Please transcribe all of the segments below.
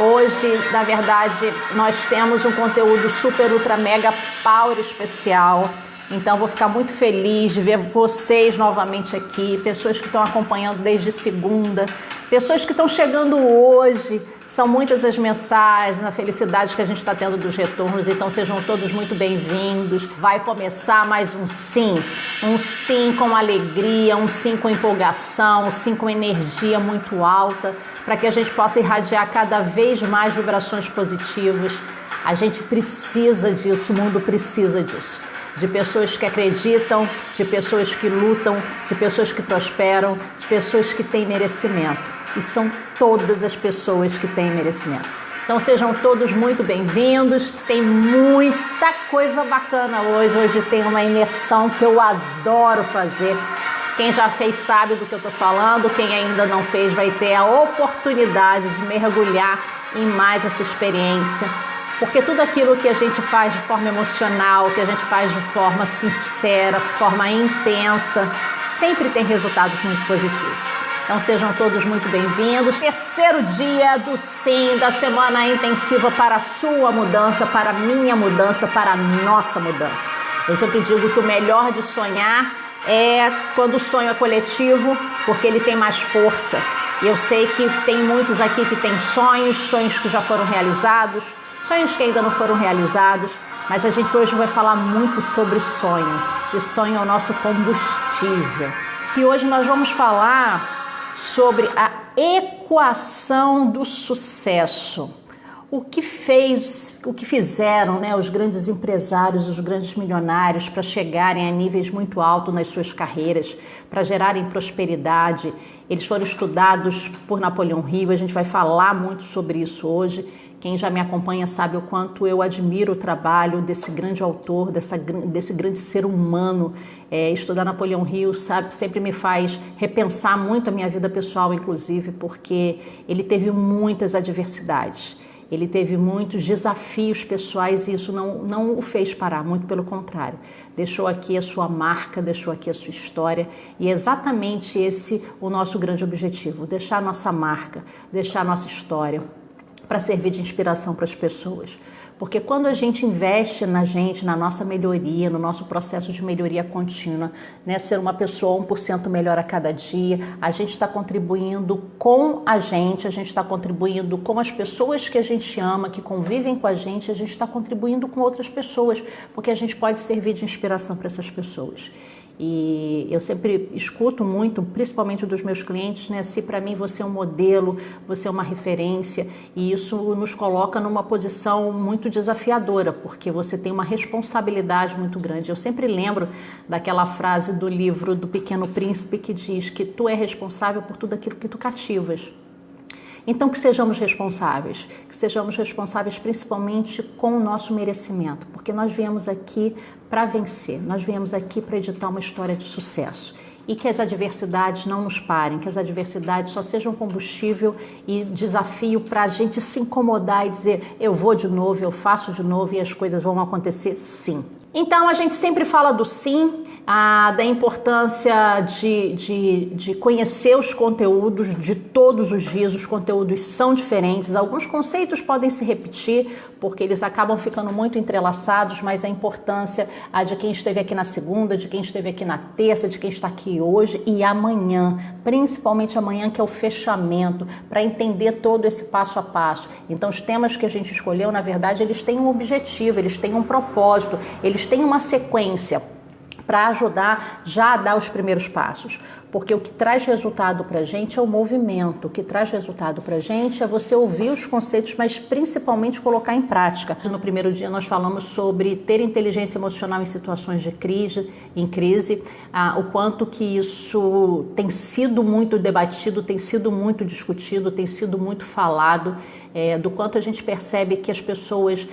Hoje, na verdade, nós temos um conteúdo super, ultra, mega, power especial. Então, vou ficar muito feliz de ver vocês novamente aqui, pessoas que estão acompanhando desde segunda, pessoas que estão chegando hoje. São muitas as mensagens, a felicidade que a gente está tendo dos retornos, então sejam todos muito bem-vindos. Vai começar mais um sim com alegria, um sim com empolgação, um sim com energia muito alta, para que a gente possa irradiar cada vez mais vibrações positivas. A gente precisa disso, o mundo precisa disso. De pessoas que acreditam, de pessoas que lutam, de pessoas que prosperam, de pessoas que têm merecimento. E são todas as pessoas que têm merecimento. Então sejam todos muito bem-vindos. Tem muita coisa bacana hoje. Hoje tem uma imersão que eu adoro fazer. Quem já fez sabe do que eu estou falando. Quem ainda não fez vai ter a oportunidade de mergulhar em mais essa experiência. Porque tudo aquilo que a gente faz de forma emocional, que a gente faz de forma sincera, de forma intensa, sempre tem resultados muito positivos. Então sejam todos muito bem-vindos. Terceiro dia do sim, da semana intensiva para a sua mudança, para a minha mudança, para a nossa mudança. Eu sempre digo que o melhor de sonhar é quando o sonho é coletivo, porque ele tem mais força. E eu sei que tem muitos aqui que têm sonhos que já foram realizados, sonhos que ainda não foram realizados, mas a gente hoje vai falar muito sobre sonho. E o sonho é o nosso combustível. E hoje nós vamos falar sobre a equação do sucesso. O que fizeram, né, os grandes empresários, os grandes milionários para chegarem a níveis muito altos nas suas carreiras, para gerarem prosperidade. Eles foram estudados por Napoleão Hill, a gente vai falar muito sobre isso hoje. Quem já me acompanha sabe o quanto eu admiro o trabalho desse grande autor, desse grande ser humano. Estudar Napoleão Hill, sabe, sempre me faz repensar muito a minha vida pessoal, inclusive, porque ele teve muitas adversidades. Ele teve muitos desafios pessoais e isso não o fez parar, muito pelo contrário. Deixou aqui a sua marca, deixou aqui a sua história e é exatamente esse o nosso grande objetivo, deixar a nossa marca, deixar a nossa história, para servir de inspiração para as pessoas. Porque quando a gente investe na gente, na nossa melhoria, no nosso processo de melhoria contínua, né, ser uma pessoa 1% melhor a cada dia, a gente está contribuindo com a gente está contribuindo com as pessoas que a gente ama, que convivem com a gente está contribuindo com outras pessoas, porque a gente pode servir de inspiração para essas pessoas. E eu sempre escuto muito, principalmente dos meus clientes, né? Se para mim você é um modelo, você é uma referência, e isso nos coloca numa posição muito desafiadora, porque você tem uma responsabilidade muito grande. Eu sempre lembro daquela frase do livro do Pequeno Príncipe que diz que tu é responsável por tudo aquilo que tu cativas. Então que sejamos responsáveis principalmente com o nosso merecimento, porque nós viemos aqui para vencer, nós viemos aqui para editar uma história de sucesso. E que as adversidades não nos parem, que as adversidades só sejam combustível e desafio para a gente se incomodar e dizer eu vou de novo, eu faço de novo e as coisas vão acontecer sim. Então a gente sempre fala do sim, da importância de conhecer os conteúdos de todos os dias. Os conteúdos são diferentes, alguns conceitos podem se repetir porque eles acabam ficando muito entrelaçados, mas a importância de quem esteve aqui na segunda, de quem esteve aqui na terça, de quem está aqui hoje e amanhã, principalmente amanhã, que é o fechamento, para entender todo esse passo a passo. Então os temas que a gente escolheu, na verdade, eles têm um objetivo, eles têm um propósito, eles têm uma sequência para ajudar já a dar os primeiros passos. Porque o que traz resultado para a gente é o movimento, o que traz resultado para a gente é você ouvir os conceitos, mas principalmente colocar em prática. No primeiro dia nós falamos sobre ter inteligência emocional em situações de crise, o quanto que isso tem sido muito debatido, tem sido muito discutido, tem sido muito falado, do quanto a gente percebe que as pessoas,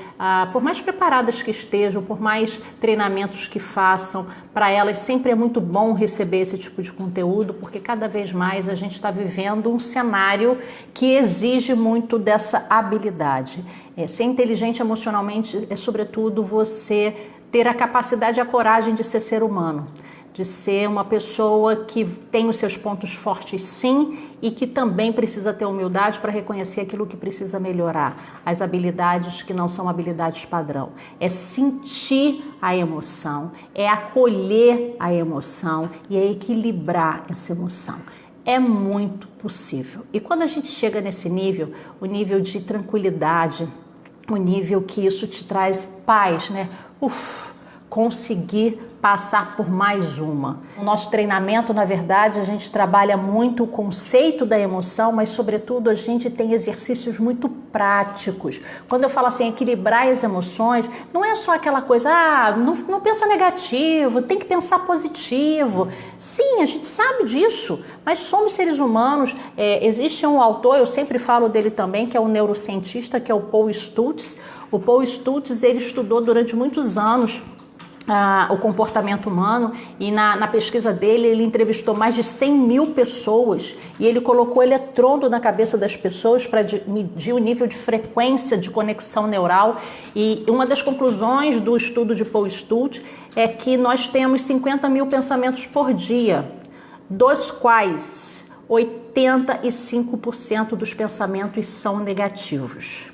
por mais preparadas que estejam, por mais treinamentos que façam, para elas sempre é muito bom receber esse tipo de conteúdo, porque cada vez mais a gente está vivendo um cenário que exige muito dessa habilidade. Ser inteligente emocionalmente é, sobretudo, você ter a capacidade e a coragem de ser humano, de ser uma pessoa que tem os seus pontos fortes sim e que também precisa ter humildade para reconhecer aquilo que precisa melhorar, as habilidades que não são habilidades padrão. É sentir a emoção, é acolher a emoção e é equilibrar essa emoção. É muito possível. E quando a gente chega nesse nível, o nível de tranquilidade, o nível que isso te traz paz, né? Conseguir passar por mais uma. No nosso treinamento, na verdade, a gente trabalha muito o conceito da emoção, mas sobretudo a gente tem exercícios muito práticos. Quando eu falo assim, equilibrar as emoções, não é só aquela coisa, não pensa negativo, tem que pensar positivo. Sim, a gente sabe disso, mas somos seres humanos. Existe um autor, eu sempre falo dele também, que é um neurocientista, que é o Paul Stutz. O Paul Stutz, ele estudou durante muitos anos o comportamento humano e na pesquisa dele ele entrevistou mais de 100 mil pessoas e ele colocou eletrodo na cabeça das pessoas para medir o nível de frequência de conexão neural e uma das conclusões do estudo de Paul Stutz é que nós temos 50 mil pensamentos por dia, dos quais 85% dos pensamentos são negativos.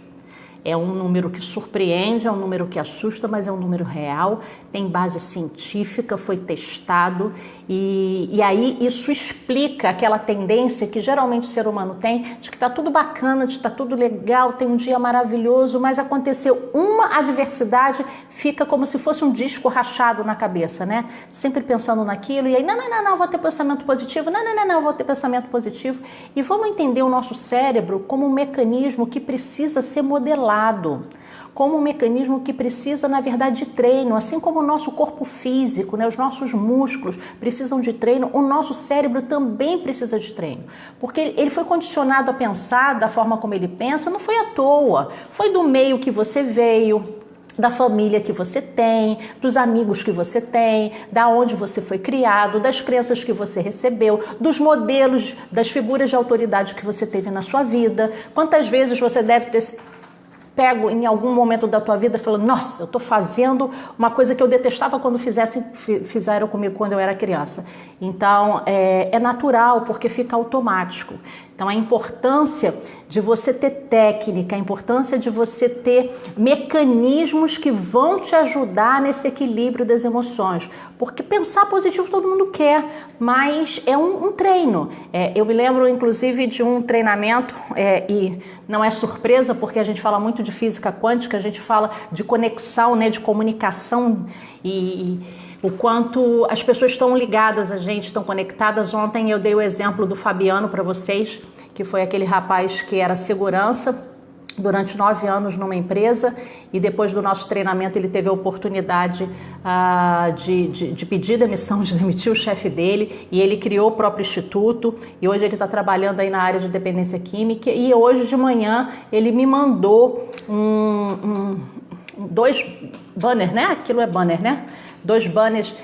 É um número que surpreende, é um número que assusta, mas é um número real, tem base científica, foi testado e aí isso explica aquela tendência que geralmente o ser humano tem de que está tudo bacana, de que está tudo legal, tem um dia maravilhoso, mas aconteceu uma adversidade, fica como se fosse um disco rachado na cabeça, né? Sempre pensando naquilo e aí, não, vou ter pensamento positivo, não, vou ter pensamento positivo. E vamos entender o nosso cérebro como um mecanismo que precisa ser modelado, como um mecanismo que precisa, na verdade, de treino, assim como o nosso corpo físico, né, os nossos músculos precisam de treino, o nosso cérebro também precisa de treino, porque ele foi condicionado a pensar da forma como ele pensa, não foi à toa, foi do meio que você veio, da família que você tem, dos amigos que você tem, da onde você foi criado, das crenças que você recebeu, dos modelos, das figuras de autoridade que você teve na sua vida. Quantas vezes você deve ter pego em algum momento da tua vida falando, nossa, eu estou fazendo uma coisa que eu detestava quando fizeram comigo quando eu era criança. Então, é natural, porque fica automático. Então, a importância de você ter técnica, a importância de você ter mecanismos que vão te ajudar nesse equilíbrio das emoções. Porque pensar positivo todo mundo quer, mas é um treino. Eu me lembro, inclusive, de um treinamento, e não é surpresa, porque a gente fala muito de física quântica, a gente fala de conexão, né, de comunicação e o quanto as pessoas estão ligadas a gente, estão conectadas. Ontem eu dei o exemplo do Fabiano para vocês, que foi aquele rapaz que era segurança durante 9 anos numa empresa e depois do nosso treinamento ele teve a oportunidade de pedir demissão, de demitir o chefe dele e ele criou o próprio instituto e hoje ele está trabalhando aí na área de dependência química e hoje de manhã ele me mandou 2 banners, né? Aquilo é banner, né? 2 banners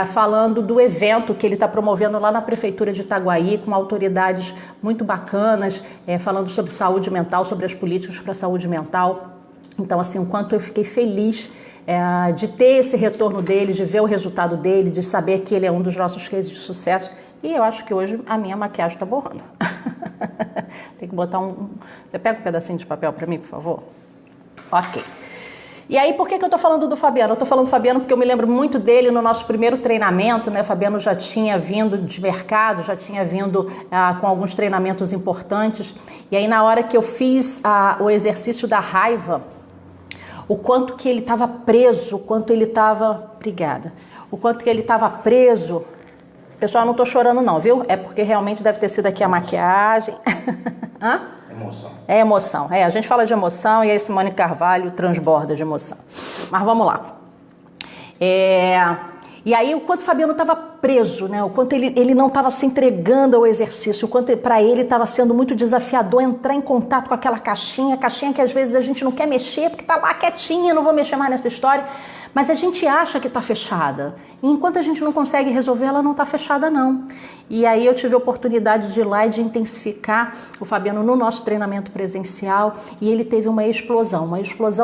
falando do evento que ele está promovendo lá na Prefeitura de Itaguaí, com autoridades muito bacanas, falando sobre saúde mental, sobre as políticas para a saúde mental. Então, assim, o quanto eu fiquei feliz de ter esse retorno dele, de ver o resultado dele, de saber que ele é um dos nossos cases de sucesso. E eu acho que hoje a minha maquiagem está borrando. Tem que botar Você pega um pedacinho de papel para mim, por favor? Ok. E aí, por que eu estou falando do Fabiano? Eu estou falando do Fabiano porque eu me lembro muito dele no nosso primeiro treinamento, né? O Fabiano já tinha vindo de mercado, já tinha vindo com alguns treinamentos importantes. E aí, na hora que eu fiz o exercício da raiva, o quanto que ele estava preso, o quanto ele estava... Obrigada. O quanto que ele estava preso... Pessoal, eu não estou chorando não, viu? É porque realmente deve ter sido aqui a maquiagem. Hã? Emoção. É emoção. A gente fala de emoção e aí Simone Carvalho transborda de emoção. Mas vamos lá. E aí o quanto o Fabiano estava preso, né? O quanto ele não estava se entregando ao exercício, o quanto para ele estava sendo muito desafiador entrar em contato com aquela caixinha que às vezes a gente não quer mexer, porque está lá quietinha, não vou mexer mais nessa história. Mas a gente acha que está fechada. E enquanto a gente não consegue resolver, ela não está fechada, não. E aí eu tive a oportunidade de ir lá e de intensificar o Fabiano no nosso treinamento presencial, e ele teve uma explosão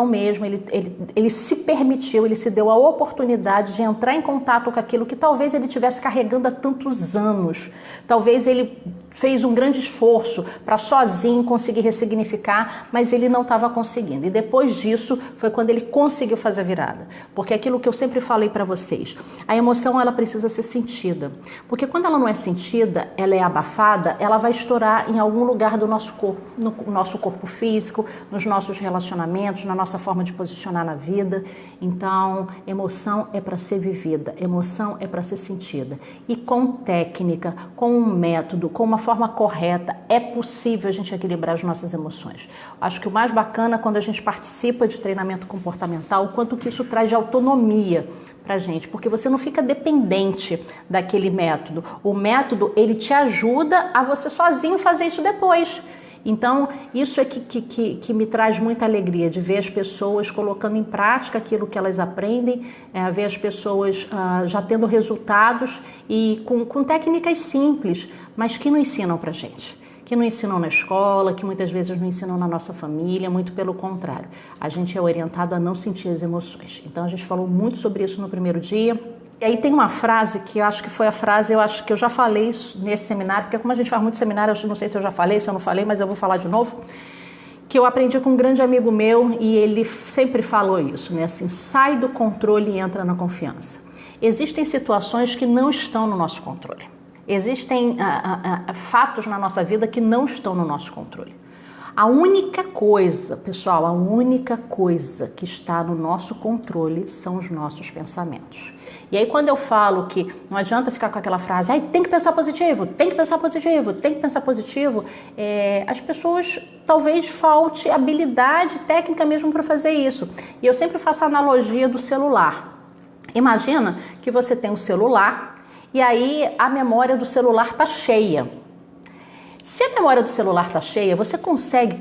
mesmo. Ele se permitiu, ele se deu a oportunidade de entrar em contato com aquilo que talvez ele estivesse carregando há tantos anos. Talvez ele fez um grande esforço para sozinho conseguir ressignificar, mas ele não estava conseguindo. E depois disso foi quando ele conseguiu fazer a virada. Porque aquilo que eu sempre falei para vocês, a emoção ela precisa ser sentida. Porque quando ela não é sentida, ela é abafada, ela vai estourar em algum lugar do nosso corpo, no nosso corpo físico, nos nossos relacionamentos, na nossa forma de posicionar na vida. Então, emoção é para ser vivida, emoção é para ser sentida. E com técnica, com um método, com uma forma correta, é possível a gente equilibrar as nossas emoções. Acho que o mais bacana quando a gente participa de treinamento comportamental, o quanto que isso traz de autonomia pra gente, porque você não fica dependente daquele método. O método, ele te ajuda a você sozinho fazer isso depois. Então, isso é que me traz muita alegria, de ver as pessoas colocando em prática aquilo que elas aprendem, ver as pessoas já tendo resultados e com técnicas simples, mas que não ensinam pra gente. Que não ensinam na escola, que muitas vezes não ensinam na nossa família, muito pelo contrário. A gente é orientado a não sentir as emoções. Então, a gente falou muito sobre isso no primeiro dia. E aí tem uma frase que eu acho que foi a frase, eu acho que eu já falei nesse seminário, porque como a gente faz muito seminário, eu não sei se eu já falei, se eu não falei, mas eu vou falar de novo, que eu aprendi com um grande amigo meu e ele sempre falou isso, né? Assim, sai do controle e entra na confiança. Existem situações que não estão no nosso controle. Existem fatos na nossa vida que não estão no nosso controle. A única coisa, pessoal, a única coisa que está no nosso controle são os nossos pensamentos. E aí quando eu falo que não adianta ficar com aquela frase, tem que pensar positivo, tem que pensar positivo, tem que pensar positivo, as pessoas talvez falte habilidade técnica mesmo para fazer isso. E eu sempre faço a analogia do celular. Imagina que você tem um celular e aí a memória do celular está cheia. Se a memória do celular está cheia, você consegue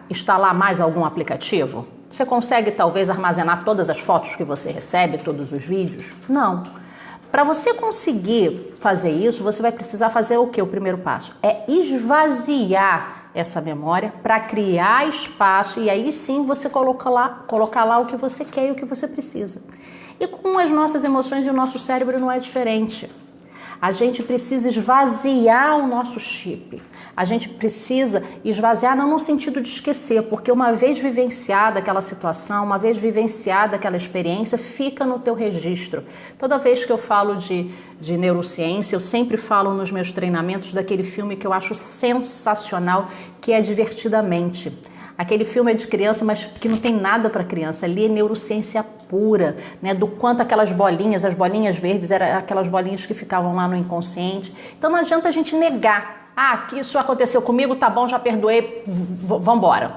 instalar mais algum aplicativo? Você consegue talvez armazenar todas as fotos que você recebe, todos os vídeos? Não. Para você conseguir fazer isso, você vai precisar fazer o quê? O primeiro passo é esvaziar essa memória para criar espaço e aí sim você colocar lá o que você quer e o que você precisa. E com as nossas emoções e o nosso cérebro não é diferente. A gente precisa esvaziar o nosso chip. A gente precisa esvaziar não no sentido de esquecer, porque uma vez vivenciada aquela situação, uma vez vivenciada aquela experiência, fica no teu registro. Toda vez que eu falo de neurociência, eu sempre falo nos meus treinamentos daquele filme que eu acho sensacional, que é Divertidamente. Aquele filme é de criança, mas que não tem nada para criança. Ali é neurociência pura, né? Do quanto aquelas bolinhas, as bolinhas verdes, eram aquelas bolinhas que ficavam lá no inconsciente. Então não adianta a gente negar. Que isso aconteceu comigo, tá bom, já perdoei, vamos embora.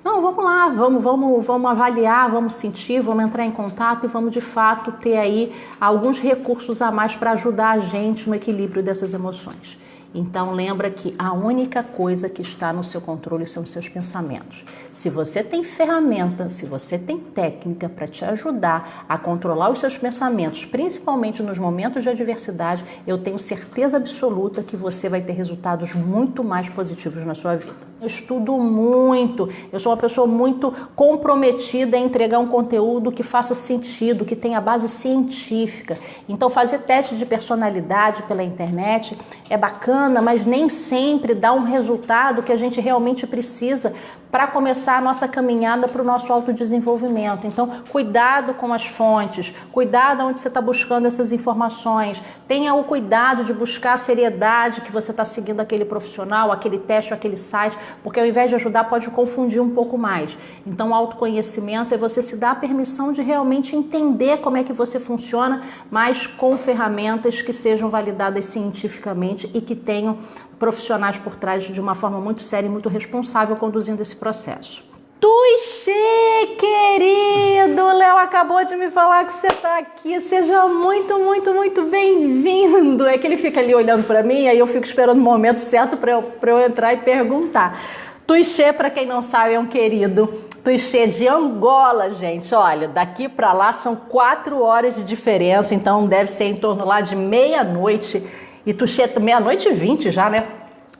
Não, vamos lá, vamos avaliar, vamos sentir, vamos entrar em contato e vamos de fato ter aí alguns recursos a mais para ajudar a gente no equilíbrio dessas emoções. Então lembra que a única coisa que está no seu controle são os seus pensamentos. Se você tem ferramenta, se você tem técnica para te ajudar a controlar os seus pensamentos, principalmente nos momentos de adversidade, eu tenho certeza absoluta que você vai ter resultados muito mais positivos na sua vida. Eu estudo muito, eu sou uma pessoa muito comprometida em entregar um conteúdo que faça sentido, que tenha base científica. Então fazer testes de personalidade pela internet é bacana, mas nem sempre dá um resultado que a gente realmente precisa para começar a nossa caminhada para o nosso autodesenvolvimento. Então, cuidado com as fontes, cuidado onde você está buscando essas informações, tenha o cuidado de buscar a seriedade que você está seguindo aquele profissional, aquele teste, aquele site, porque ao invés de ajudar pode confundir um pouco mais. Então, o autoconhecimento é você se dar a permissão de realmente entender como é que você funciona, mas com ferramentas que sejam validadas cientificamente e que tenham profissionais por trás de uma forma muito séria e muito responsável conduzindo esse processo. Tuxê, querido! O Léo acabou de me falar que você está aqui. Seja muito, muito, muito bem-vindo. É que ele fica ali olhando para mim, aí eu fico esperando o momento certo para eu entrar e perguntar. Tuxê, para quem não sabe, é um querido. Tuxê de Angola, gente. Olha, daqui para lá são 4 horas de diferença, então deve ser em torno lá de meia-noite. E Tuxê, meia-noite e 20 já, né?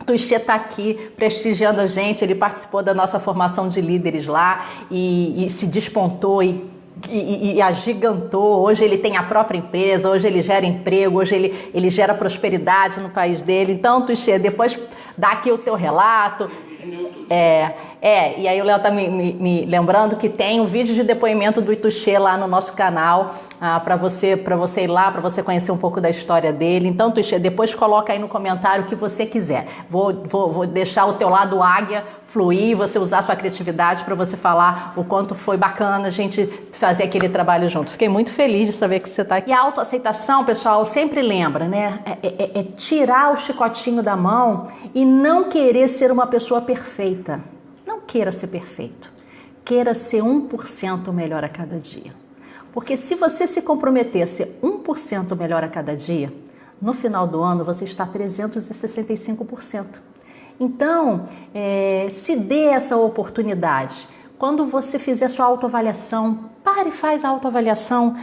Tuxê está aqui prestigiando a gente, ele participou da nossa formação de líderes lá e se despontou e agigantou. Hoje ele tem a própria empresa, hoje ele gera emprego, hoje ele gera prosperidade no país dele. Então, Tuxê, depois dá aqui o teu relato. E aí o Léo tá me lembrando que tem um vídeo de depoimento do Tuxê lá no nosso canal, para você ir lá, para você conhecer um pouco da história dele. Então, Tuxê, depois coloca aí no comentário o que você quiser. Vou deixar o teu lado águia fluir, você usar sua criatividade para você falar o quanto foi bacana a gente fazer aquele trabalho junto. Fiquei muito feliz de saber que você está aqui. E a autoaceitação, pessoal, sempre lembra, né? É tirar o chicotinho da mão e não querer ser uma pessoa perfeita. Não queira ser perfeito. Queira ser 1% melhor a cada dia. Porque se você se comprometer a ser 1% melhor a cada dia, no final do ano você está 365%. Então, se dê essa oportunidade. Quando você fizer sua autoavaliação, pare e faz a autoavaliação.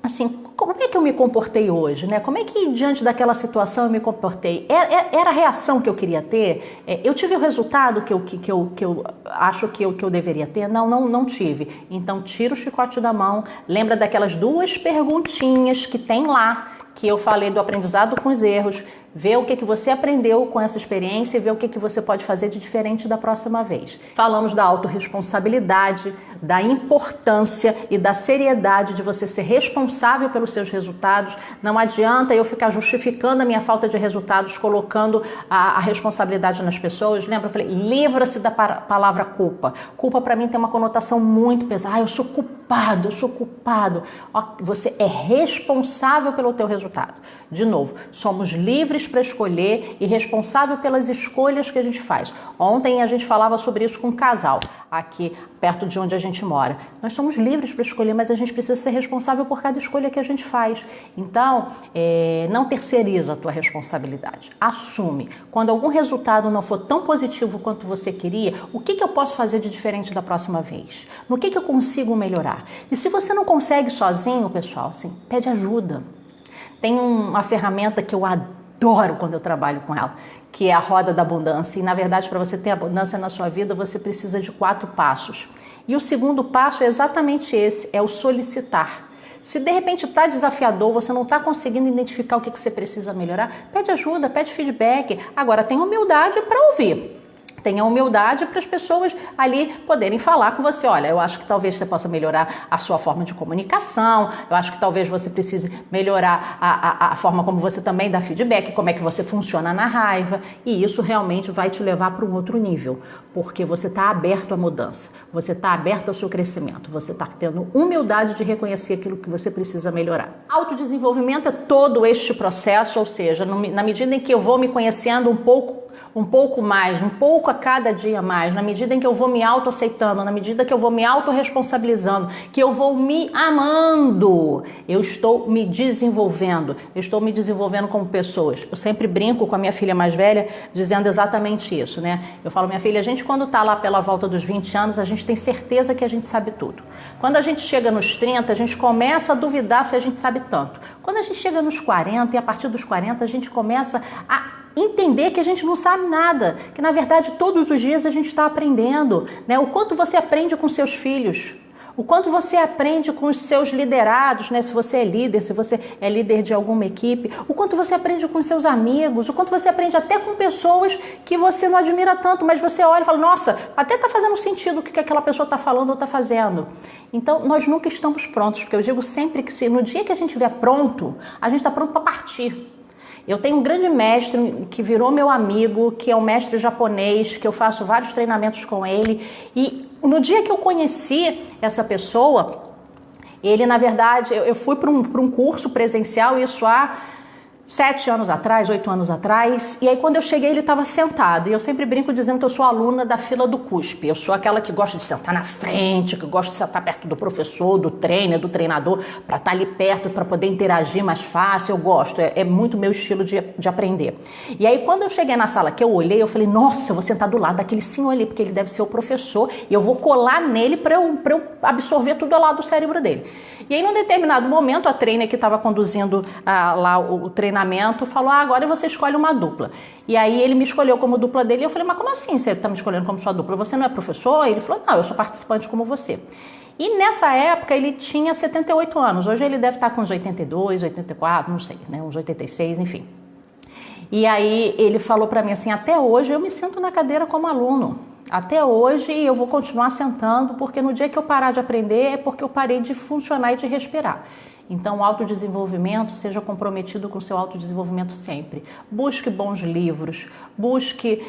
Assim, como é que eu me comportei hoje, né? Como é que diante daquela situação eu me comportei? Era a reação que eu queria ter? Eu tive o resultado que eu acho que eu deveria ter? Não tive. Então, tira o chicote da mão. Lembra daquelas 2 perguntinhas que tem lá, que eu falei do aprendizado com os erros. Vê o que você aprendeu com essa experiência e vê o que você pode fazer de diferente da próxima vez. Falamos da autorresponsabilidade, da importância e da seriedade de você ser responsável pelos seus resultados. Não adianta eu ficar justificando a minha falta de resultados, colocando a responsabilidade nas pessoas. Lembra? Eu falei, livra-se da palavra culpa. Culpa para mim tem uma conotação muito pesada. Eu sou culpado, eu sou culpado. Você é responsável pelo teu resultado. De novo, somos livres para escolher e responsável pelas escolhas que a gente faz. Ontem a gente falava sobre isso com um casal aqui perto de onde a gente mora. Nós somos livres para escolher, mas a gente precisa ser responsável por cada escolha que a gente faz. Então, não terceiriza a tua responsabilidade. Assume. Quando algum resultado não for tão positivo quanto você queria, o que eu posso fazer de diferente da próxima vez? No que eu consigo melhorar? E se você não consegue sozinho, pessoal, assim, pede ajuda. Tem uma ferramenta que eu adoro quando eu trabalho com ela, que é a roda da abundância. E, na verdade, para você ter abundância na sua vida, você precisa de 4 passos. E o segundo passo é exatamente esse, é o solicitar. Se, de repente, está desafiador, você não está conseguindo identificar o que você precisa melhorar, pede ajuda, pede feedback. Agora, tenha humildade para ouvir. Tenha humildade para as pessoas ali poderem falar com você. Olha, eu acho que talvez você possa melhorar a sua forma de comunicação, eu acho que talvez você precise melhorar a forma como você também dá feedback, como é que você funciona na raiva, e isso realmente vai te levar para um outro nível, porque você está aberto à mudança, você está aberto ao seu crescimento, você está tendo humildade de reconhecer aquilo que você precisa melhorar. Autodesenvolvimento é todo este processo, ou seja, na medida em que eu vou me conhecendo um pouco mais, um pouco a cada dia mais, na medida em que eu vou me autoaceitando, na medida que eu vou me autorresponsabilizando, que eu vou me amando, eu estou me desenvolvendo como pessoa. Eu sempre brinco com a minha filha mais velha dizendo exatamente isso, né? Eu falo, minha filha, a gente quando tá lá pela volta dos 20 anos, a gente tem certeza que a gente sabe tudo. Quando a gente chega nos 30, a gente começa a duvidar se a gente sabe tanto. Quando a gente chega nos 40 e a partir dos 40 a gente começa a entender que a gente não sabe nada, que na verdade todos os dias a gente está aprendendo, né? O quanto você aprende com seus filhos, o quanto você aprende com os seus liderados, né? Se você é líder, se você é líder de alguma equipe, o quanto você aprende com seus amigos, o quanto você aprende até com pessoas que você não admira tanto, mas você olha e fala, nossa, até está fazendo sentido o que aquela pessoa está falando ou está fazendo. Então, nós nunca estamos prontos, porque eu digo sempre que no dia que a gente estiver pronto, a gente está pronto para partir. Eu tenho um grande mestre que virou meu amigo, que é um mestre japonês, que eu faço vários treinamentos com ele. E no dia que eu conheci essa pessoa, ele, na verdade, eu fui para um curso presencial, isso há 7 anos atrás, 8 anos atrás, e aí quando eu cheguei ele estava sentado, e eu sempre brinco dizendo que eu sou aluna da fila do CUSP, eu sou aquela que gosta de sentar na frente, que gosta de sentar perto do professor, do trainer, do treinador, para estar ali perto, para poder interagir mais fácil, eu gosto, é muito meu estilo de aprender. E aí quando eu cheguei na sala que eu olhei, eu falei, nossa, eu vou sentar do lado daquele senhor ali, porque ele deve ser o professor, e eu vou colar nele para eu absorver tudo lá do cérebro dele. E aí num determinado momento, a trainer que estava conduzindo lá o treinamento falou, agora você escolhe uma dupla. E aí ele me escolheu como dupla dele e eu falei, mas como assim você está me escolhendo como sua dupla? Você não é professor? E ele falou, não, eu sou participante como você. E nessa época ele tinha 78 anos, hoje ele deve estar com uns 82, 84, não sei, né, uns 86, enfim. E aí ele falou para mim assim, até hoje eu me sinto na cadeira como aluno. Até hoje eu vou continuar sentando, porque no dia que eu parar de aprender é porque eu parei de funcionar e de respirar. Então, o autodesenvolvimento, seja comprometido com o seu autodesenvolvimento sempre. Busque bons livros, busque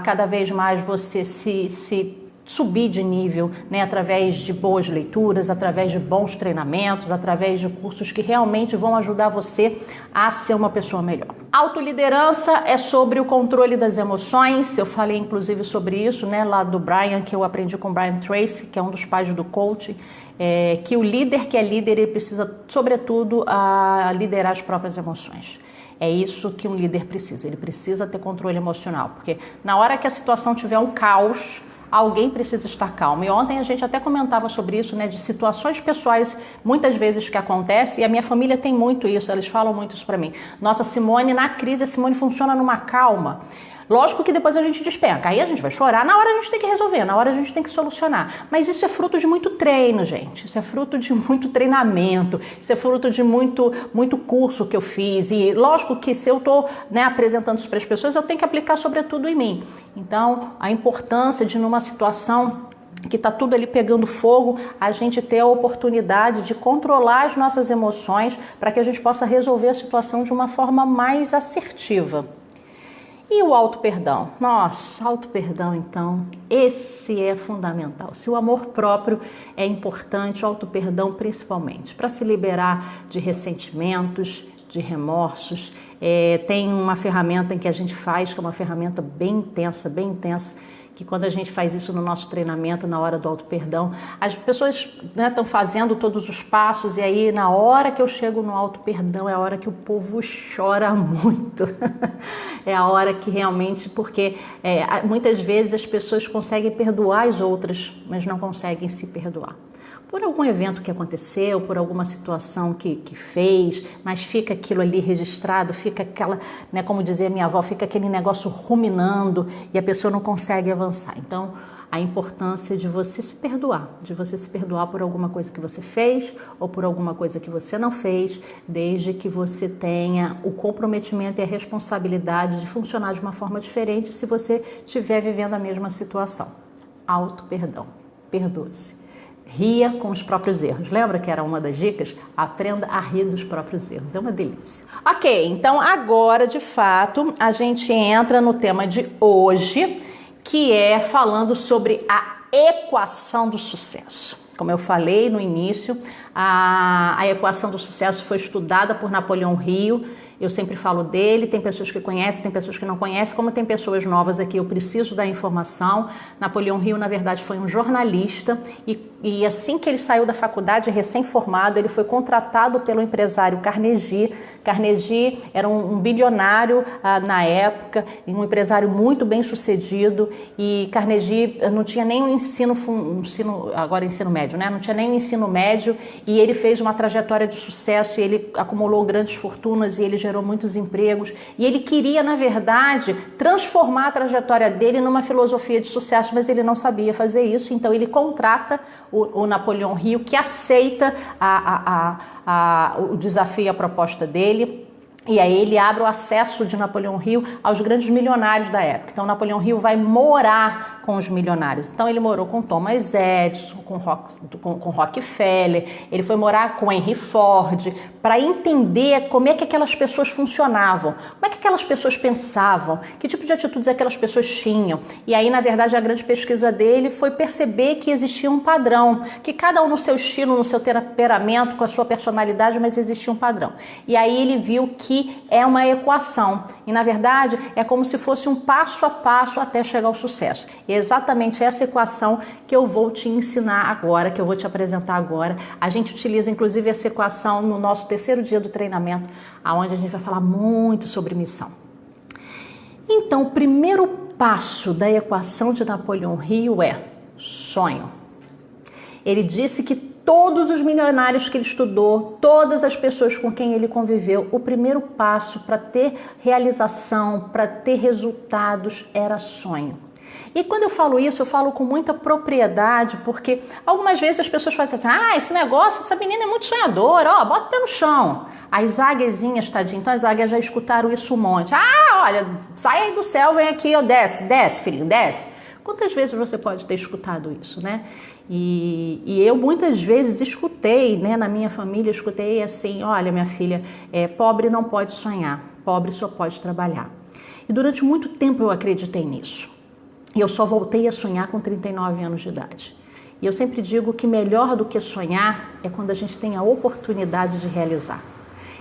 cada vez mais você se subir de nível, né, através de boas leituras, através de bons treinamentos, através de cursos que realmente vão ajudar você a ser uma pessoa melhor. Autoliderança é sobre o controle das emoções, eu falei inclusive sobre isso, né, lá do Brian, que eu aprendi com o Brian Tracy, que é um dos pais do coaching, que o líder que é líder, ele precisa, sobretudo, liderar as próprias emoções. É isso que um líder precisa, ele precisa ter controle emocional, porque na hora que a situação tiver um caos, alguém precisa estar calmo. E ontem a gente até comentava sobre isso, né, de situações pessoais, muitas vezes que acontece, e a minha família tem muito isso, eles falam muito isso pra mim. Nossa, Simone, na crise, a Simone funciona numa calma. Lógico que depois a gente despenca, aí a gente vai chorar, na hora a gente tem que resolver, na hora a gente tem que solucionar. Mas isso é fruto de muito treino, gente, isso é fruto de muito treinamento, isso é fruto de muito curso que eu fiz. E lógico que se eu estou, né, apresentando isso para as pessoas, eu tenho que aplicar sobretudo em mim. Então, a importância de numa situação que está tudo ali pegando fogo, a gente ter a oportunidade de controlar as nossas emoções para que a gente possa resolver a situação de uma forma mais assertiva. E o auto-perdão? Nossa, auto-perdão, então, esse é fundamental. Se o amor próprio é importante, o auto-perdão principalmente, para se liberar de ressentimentos, de remorsos. Tem uma ferramenta em que a gente faz, que é uma ferramenta bem intensa, que quando a gente faz isso no nosso treinamento, na hora do auto-perdão, as pessoas, né, estão fazendo todos os passos e aí na hora que eu chego no auto-perdão é a hora que o povo chora muito. É a hora que realmente, porque muitas vezes as pessoas conseguem perdoar as outras, mas não conseguem se perdoar. Por algum evento que aconteceu, por alguma situação que fez, mas fica aquilo ali registrado, fica aquela, né, como dizia minha avó, fica aquele negócio ruminando e a pessoa não consegue avançar. Então, a importância de você se perdoar por alguma coisa que você fez ou por alguma coisa que você não fez, desde que você tenha o comprometimento e a responsabilidade de funcionar de uma forma diferente se você estiver vivendo a mesma situação. Auto-perdão. Perdoe-se. Ria com os próprios erros. Lembra que era uma das dicas? Aprenda a rir dos próprios erros. É uma delícia. Ok, então agora, de fato, a gente entra no tema de hoje, que é falando sobre a equação do sucesso. Como eu falei no início, a equação do sucesso foi estudada por Napoleão Hill. Eu sempre falo dele, tem pessoas que conhecem, tem pessoas que não conhecem, como tem pessoas novas aqui, eu preciso da informação. Napoleão Hill, na verdade, foi um jornalista e assim que ele saiu da faculdade, recém-formado, ele foi contratado pelo empresário Carnegie. Carnegie era um bilionário na época, um empresário muito bem sucedido, e Carnegie não tinha nem o ensino médio, né? Não tinha nem o ensino médio, e ele fez uma trajetória de sucesso, e ele acumulou grandes fortunas, e ele gerou muitos empregos, e ele queria, na verdade, transformar a trajetória dele numa filosofia de sucesso, mas ele não sabia fazer isso, então ele contrata o Napoleão Hill, que aceita o desafio, a proposta dele. E aí ele abre o acesso de Napoleão Hill aos grandes milionários da época. Então Napoleão Hill vai morar com os milionários. Então ele morou com Thomas Edison, com Rockefeller, ele foi morar com Henry Ford, para entender como é que aquelas pessoas funcionavam, como é que aquelas pessoas pensavam, que tipo de atitudes aquelas pessoas tinham. E aí, na verdade, a grande pesquisa dele foi perceber que existia um padrão, que cada um no seu estilo, no seu temperamento, com a sua personalidade, mas existia um padrão. E aí ele viu que e é uma equação. E na verdade é como se fosse um passo a passo até chegar ao sucesso. E é exatamente essa equação que eu vou te ensinar agora, que eu vou te apresentar agora. A gente utiliza inclusive essa equação no nosso terceiro dia do treinamento, onde a gente vai falar muito sobre missão. Então, o primeiro passo da equação de Napoleão Hill é sonho. Ele disse que todos os milionários que ele estudou, todas as pessoas com quem ele conviveu, o primeiro passo para ter realização, para ter resultados, era sonho. E quando eu falo isso, eu falo com muita propriedade, porque algumas vezes as pessoas falam assim, esse negócio, essa menina é muito sonhadora, bota o pé no chão. As águiazinhas, tadinho, então as águias já escutaram isso um monte. Olha, sai aí do céu, vem aqui, desce, filhinho, desce. Quantas vezes você pode ter escutado isso, né? E eu muitas vezes escutei, né, na minha família, escutei assim, olha minha filha, pobre não pode sonhar, pobre só pode trabalhar. E durante muito tempo eu acreditei nisso. E eu só voltei a sonhar com 39 anos de idade. E eu sempre digo que melhor do que sonhar é quando a gente tem a oportunidade de realizar.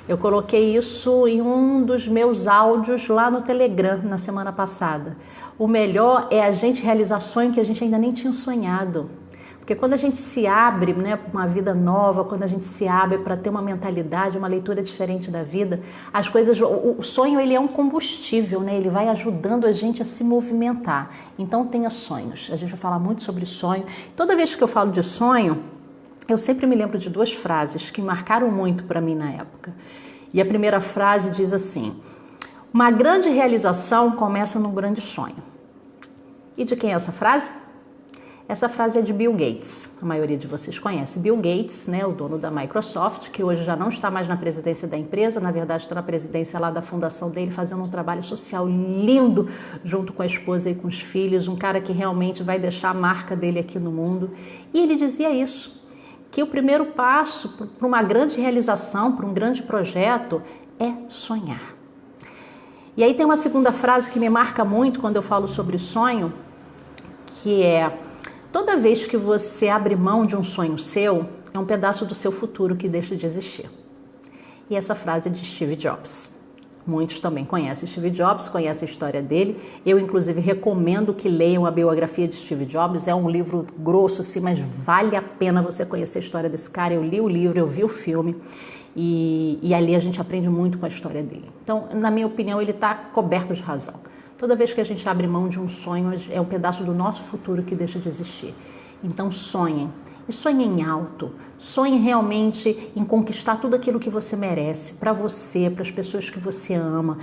Eu coloquei isso em um dos meus áudios lá no Telegram na semana passada. O melhor é a gente realizar sonho que a gente ainda nem tinha sonhado. Porque quando a gente se abre, né, para uma vida nova, quando a gente se abre para ter uma mentalidade, uma leitura diferente da vida, as coisas, o sonho ele é um combustível, né? Ele vai ajudando a gente a se movimentar. Então tenha sonhos. A gente vai falar muito sobre sonho. Toda vez que eu falo de sonho, eu sempre me lembro de duas frases que marcaram muito para mim na época. E a primeira frase diz assim: uma grande realização começa num grande sonho. E de quem é essa frase? Essa frase é de Bill Gates. A maioria de vocês conhece Bill Gates, né, o dono da Microsoft, que hoje já não está mais na presidência da empresa, na verdade está na presidência lá da fundação dele, fazendo um trabalho social lindo junto com a esposa e com os filhos, um cara que realmente vai deixar a marca dele aqui no mundo. E ele dizia isso, que o primeiro passo para uma grande realização, para um grande projeto, é sonhar. E aí tem uma segunda frase que me marca muito quando eu falo sobre sonho, que é: toda vez que você abre mão de um sonho seu, é um pedaço do seu futuro que deixa de existir. E essa frase é de Steve Jobs. Muitos também conhecem Steve Jobs, conhecem a história dele. Eu, inclusive, recomendo que leiam a biografia de Steve Jobs. É um livro grosso, assim, mas vale a pena você conhecer a história desse cara. Eu li o livro, eu vi o filme e ali a gente aprende muito com a história dele. Então, na minha opinião, ele está coberto de razão. Toda vez que a gente abre mão de um sonho, é um pedaço do nosso futuro que deixa de existir. Então sonhem. E sonhem alto. Sonhem realmente em conquistar tudo aquilo que você merece. Para você, para as pessoas que você ama.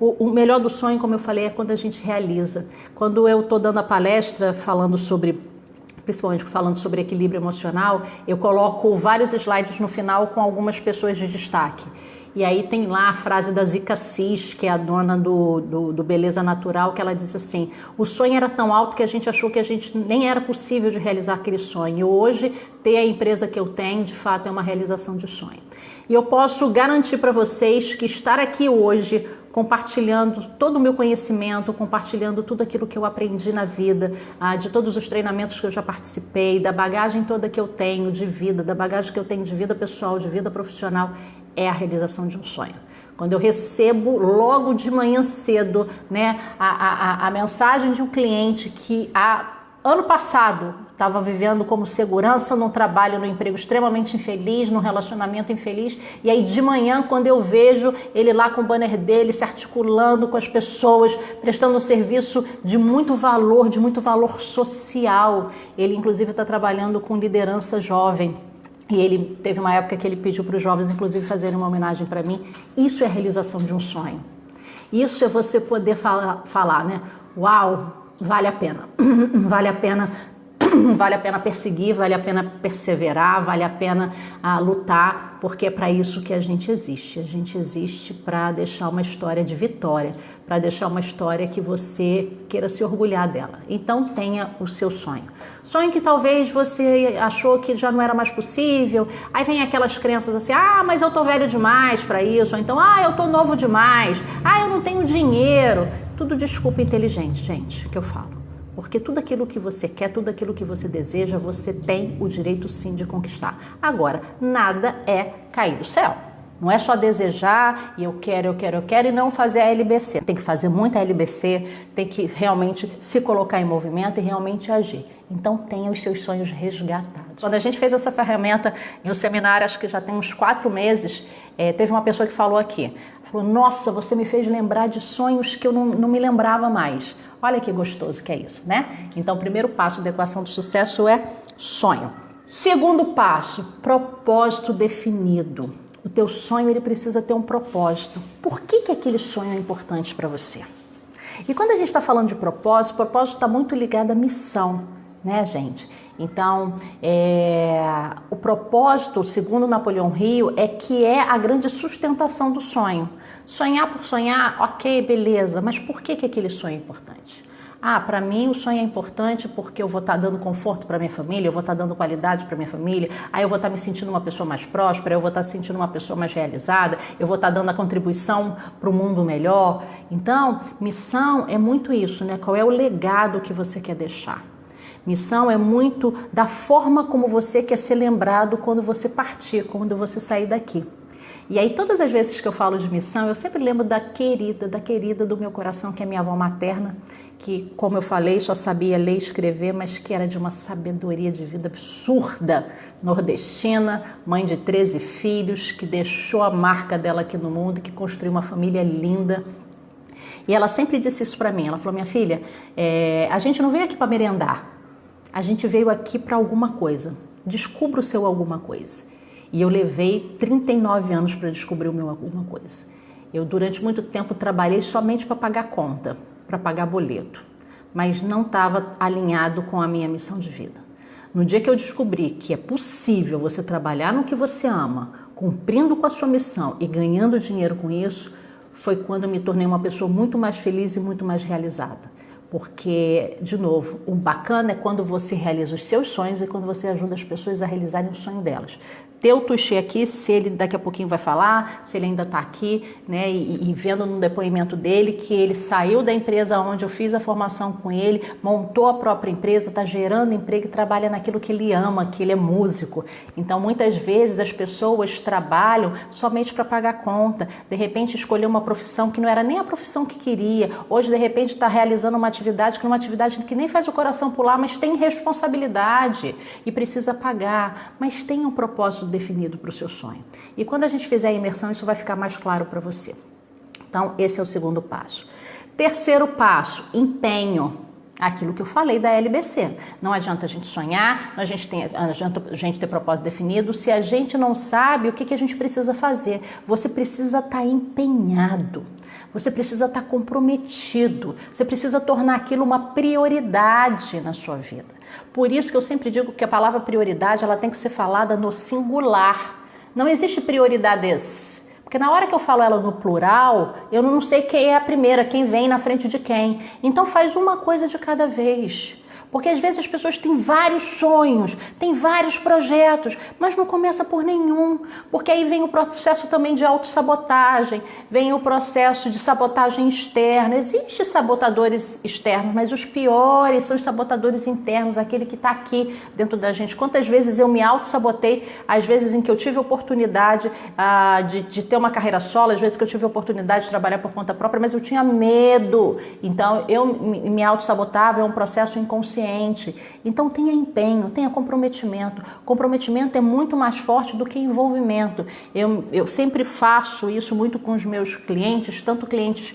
O melhor do sonho, como eu falei, é quando a gente realiza. Quando eu estou dando a palestra principalmente falando sobre equilíbrio emocional, eu coloco vários slides no final com algumas pessoas de destaque. E aí tem lá a frase da Zica Cis, que é a dona do Beleza Natural, que ela diz assim: o sonho era tão alto que a gente achou que a gente nem era possível de realizar aquele sonho. E hoje, ter a empresa que eu tenho, de fato, é uma realização de sonho. E eu posso garantir para vocês que estar aqui hoje, compartilhando todo o meu conhecimento, compartilhando tudo aquilo que eu aprendi na vida, de todos os treinamentos que eu já participei, da bagagem toda que eu tenho de vida, da bagagem que eu tenho de vida pessoal, de vida profissional, é a realização de um sonho. Quando eu recebo logo de manhã cedo, né, a mensagem de um cliente que ano passado estava vivendo como segurança num trabalho, num emprego extremamente infeliz, num relacionamento infeliz, e aí de manhã, quando eu vejo ele lá com o banner dele, se articulando com as pessoas, prestando um serviço de muito valor social. Ele inclusive está trabalhando com liderança jovem. E ele teve uma época que ele pediu para os jovens, inclusive, fazerem uma homenagem para mim. Isso é a realização de um sonho. Isso é você poder falar, né? Uau, vale a pena. Vale a pena. Vale a pena perseguir, vale a pena perseverar, vale a pena lutar, porque é para isso que a gente existe. A gente existe para deixar uma história de vitória, para deixar uma história que você queira se orgulhar dela. Então tenha o seu sonho. Sonho que talvez você achou que já não era mais possível, aí vem aquelas crenças assim: mas eu tô velho demais para isso, ou então, eu tô novo demais, eu não tenho dinheiro. Tudo desculpa inteligente, gente, que eu falo. Porque tudo aquilo que você quer, tudo aquilo que você deseja, você tem o direito sim de conquistar. Agora, nada é cair do céu. Não é só desejar e eu quero e não fazer a LBC. Tem que fazer muita LBC, tem que realmente se colocar em movimento e realmente agir. Então tenha os seus sonhos resgatados. Quando a gente fez essa ferramenta em um seminário, acho que já tem uns 4 meses, teve uma pessoa que falou aqui, falou, nossa, você me fez lembrar de sonhos que eu não me lembrava mais. Olha que gostoso que é isso, né? Então o primeiro passo da equação do sucesso é sonho. Segundo passo, propósito definido. O teu sonho ele precisa ter um propósito. Por que aquele sonho é importante para você? E quando a gente está falando de propósito, o propósito está muito ligado à missão, né, gente? Então, o propósito, segundo Napoleão Hill, é a grande sustentação do sonho. Sonhar por sonhar, ok, beleza, mas por que aquele sonho é importante? Para mim o sonho é importante porque eu vou estar dando conforto para minha família, eu vou estar dando qualidade para minha família, aí eu vou estar me sentindo uma pessoa mais próspera, eu vou estar me sentindo uma pessoa mais realizada, eu vou estar dando a contribuição para o mundo melhor. Então, missão é muito isso, né? Qual é o legado que você quer deixar? Missão é muito da forma como você quer ser lembrado quando você partir, quando você sair daqui. E aí todas as vezes que eu falo de missão, eu sempre lembro da querida do meu coração, que é minha avó materna, que, como eu falei, só sabia ler e escrever, mas que era de uma sabedoria de vida absurda, nordestina, mãe de 13 filhos, que deixou a marca dela aqui no mundo, que construiu uma família linda. E ela sempre disse isso para mim, ela falou, minha filha, a gente não veio aqui para merendar, a gente veio aqui para alguma coisa, descubra o seu alguma coisa. E eu levei 39 anos para descobrir o meu alguma coisa. Eu, durante muito tempo, trabalhei somente para pagar conta, para pagar boleto, mas não estava alinhado com a minha missão de vida. No dia que eu descobri que é possível você trabalhar no que você ama, cumprindo com a sua missão e ganhando dinheiro com isso, foi quando eu me tornei uma pessoa muito mais feliz e muito mais realizada. Porque, de novo, o bacana é quando você realiza os seus sonhos e quando você ajuda as pessoas a realizarem o sonho delas. Ter o Tuxê aqui, se ele daqui a pouquinho vai falar, se ele ainda está aqui, né, e vendo no depoimento dele que ele saiu da empresa onde eu fiz a formação com ele, montou a própria empresa, está gerando emprego e trabalha naquilo que ele ama, que ele é músico. Então, muitas vezes as pessoas trabalham somente para pagar conta. De repente, escolheu uma profissão que não era nem a profissão que queria. Hoje, de repente, está realizando uma atividade que é uma atividade que nem faz o coração pular, mas tem responsabilidade e precisa pagar. Mas tem um propósito definido para o seu sonho. E quando a gente fizer a imersão, isso vai ficar mais claro para você. Então, esse é o segundo passo. Terceiro passo, empenho. Aquilo que eu falei da LBC. Não adianta a gente sonhar, não adianta a gente ter propósito definido, se a gente não sabe o que a gente precisa fazer. Você precisa estar empenhado. Você precisa estar comprometido. Você precisa tornar aquilo uma prioridade na sua vida. Por isso que eu sempre digo que a palavra prioridade ela tem que ser falada no singular. Não existe prioridades. Porque na hora que eu falo ela no plural, eu não sei quem é a primeira, quem vem na frente de quem. Então faz uma coisa de cada vez. Porque às vezes as pessoas têm vários sonhos, têm vários projetos, mas não começa por nenhum. Porque aí vem o processo também de autossabotagem, vem o processo de sabotagem externa. Existem sabotadores externos, mas os piores são os sabotadores internos, aquele que está aqui dentro da gente. Quantas vezes eu me autossabotei, às vezes em que eu tive a oportunidade de ter uma carreira solo, às vezes que eu tive a oportunidade de trabalhar por conta própria, mas eu tinha medo. Então eu me autossabotava, é um processo inconsciente. Então tenha empenho, tenha comprometimento. Comprometimento é muito mais forte do que envolvimento. Eu sempre faço isso muito com os meus clientes, tanto clientes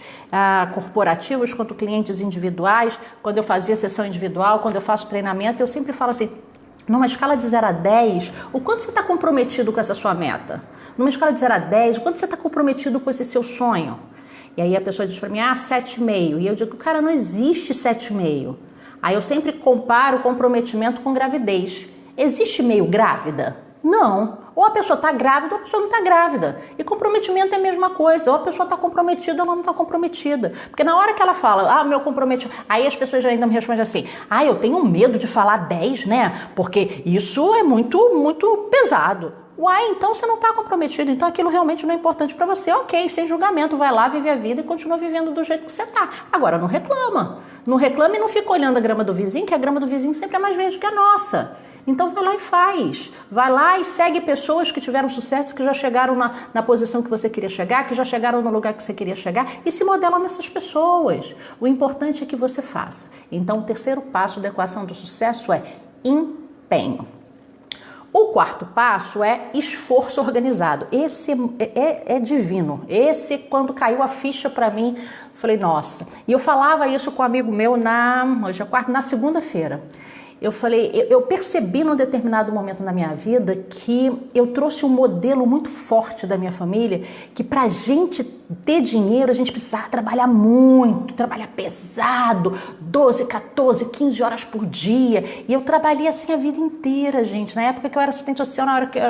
corporativos quanto clientes individuais. Quando eu fazia sessão individual, quando eu faço treinamento, eu sempre falo assim, numa escala de 0 a 10, o quanto você está comprometido com essa sua meta? Numa escala de 0 a 10, o quanto você está comprometido com esse seu sonho? E aí a pessoa diz para mim, 7,5. E eu digo, cara, não existe 7,5. Aí eu sempre comparo o comprometimento com gravidez. Existe meio grávida? Não. Ou a pessoa está grávida ou a pessoa não está grávida. E comprometimento é a mesma coisa. Ou a pessoa está comprometida ou ela não está comprometida. Porque na hora que ela fala, meu comprometimento... Aí as pessoas já ainda me respondem assim, eu tenho medo de falar 10, né? Porque isso é muito, muito pesado. Então você não está comprometido, então aquilo realmente não é importante para você. Ok, sem julgamento, vai lá, vive a vida e continua vivendo do jeito que você está. Agora, não reclama. Não reclama e não fica olhando a grama do vizinho, que a grama do vizinho sempre é mais verde que a nossa. Então vai lá e faz. Vai lá e segue pessoas que tiveram sucesso, que já chegaram na posição que você queria chegar, que já chegaram no lugar que você queria chegar e se modela nessas pessoas. O importante é que você faça. Então o terceiro passo da equação do sucesso é empenho. O quarto passo é esforço organizado. Esse é divino. Esse, quando caiu a ficha para mim, falei, nossa. E eu falava isso com um amigo meu hoje é quarta, na segunda-feira. Eu falei, eu percebi num determinado momento na minha vida que eu trouxe um modelo muito forte da minha família, que pra gente ter dinheiro, a gente precisava trabalhar muito, trabalhar pesado, 12, 14, 15 horas por dia. E eu trabalhei assim a vida inteira, gente. Na época que eu era assistente social,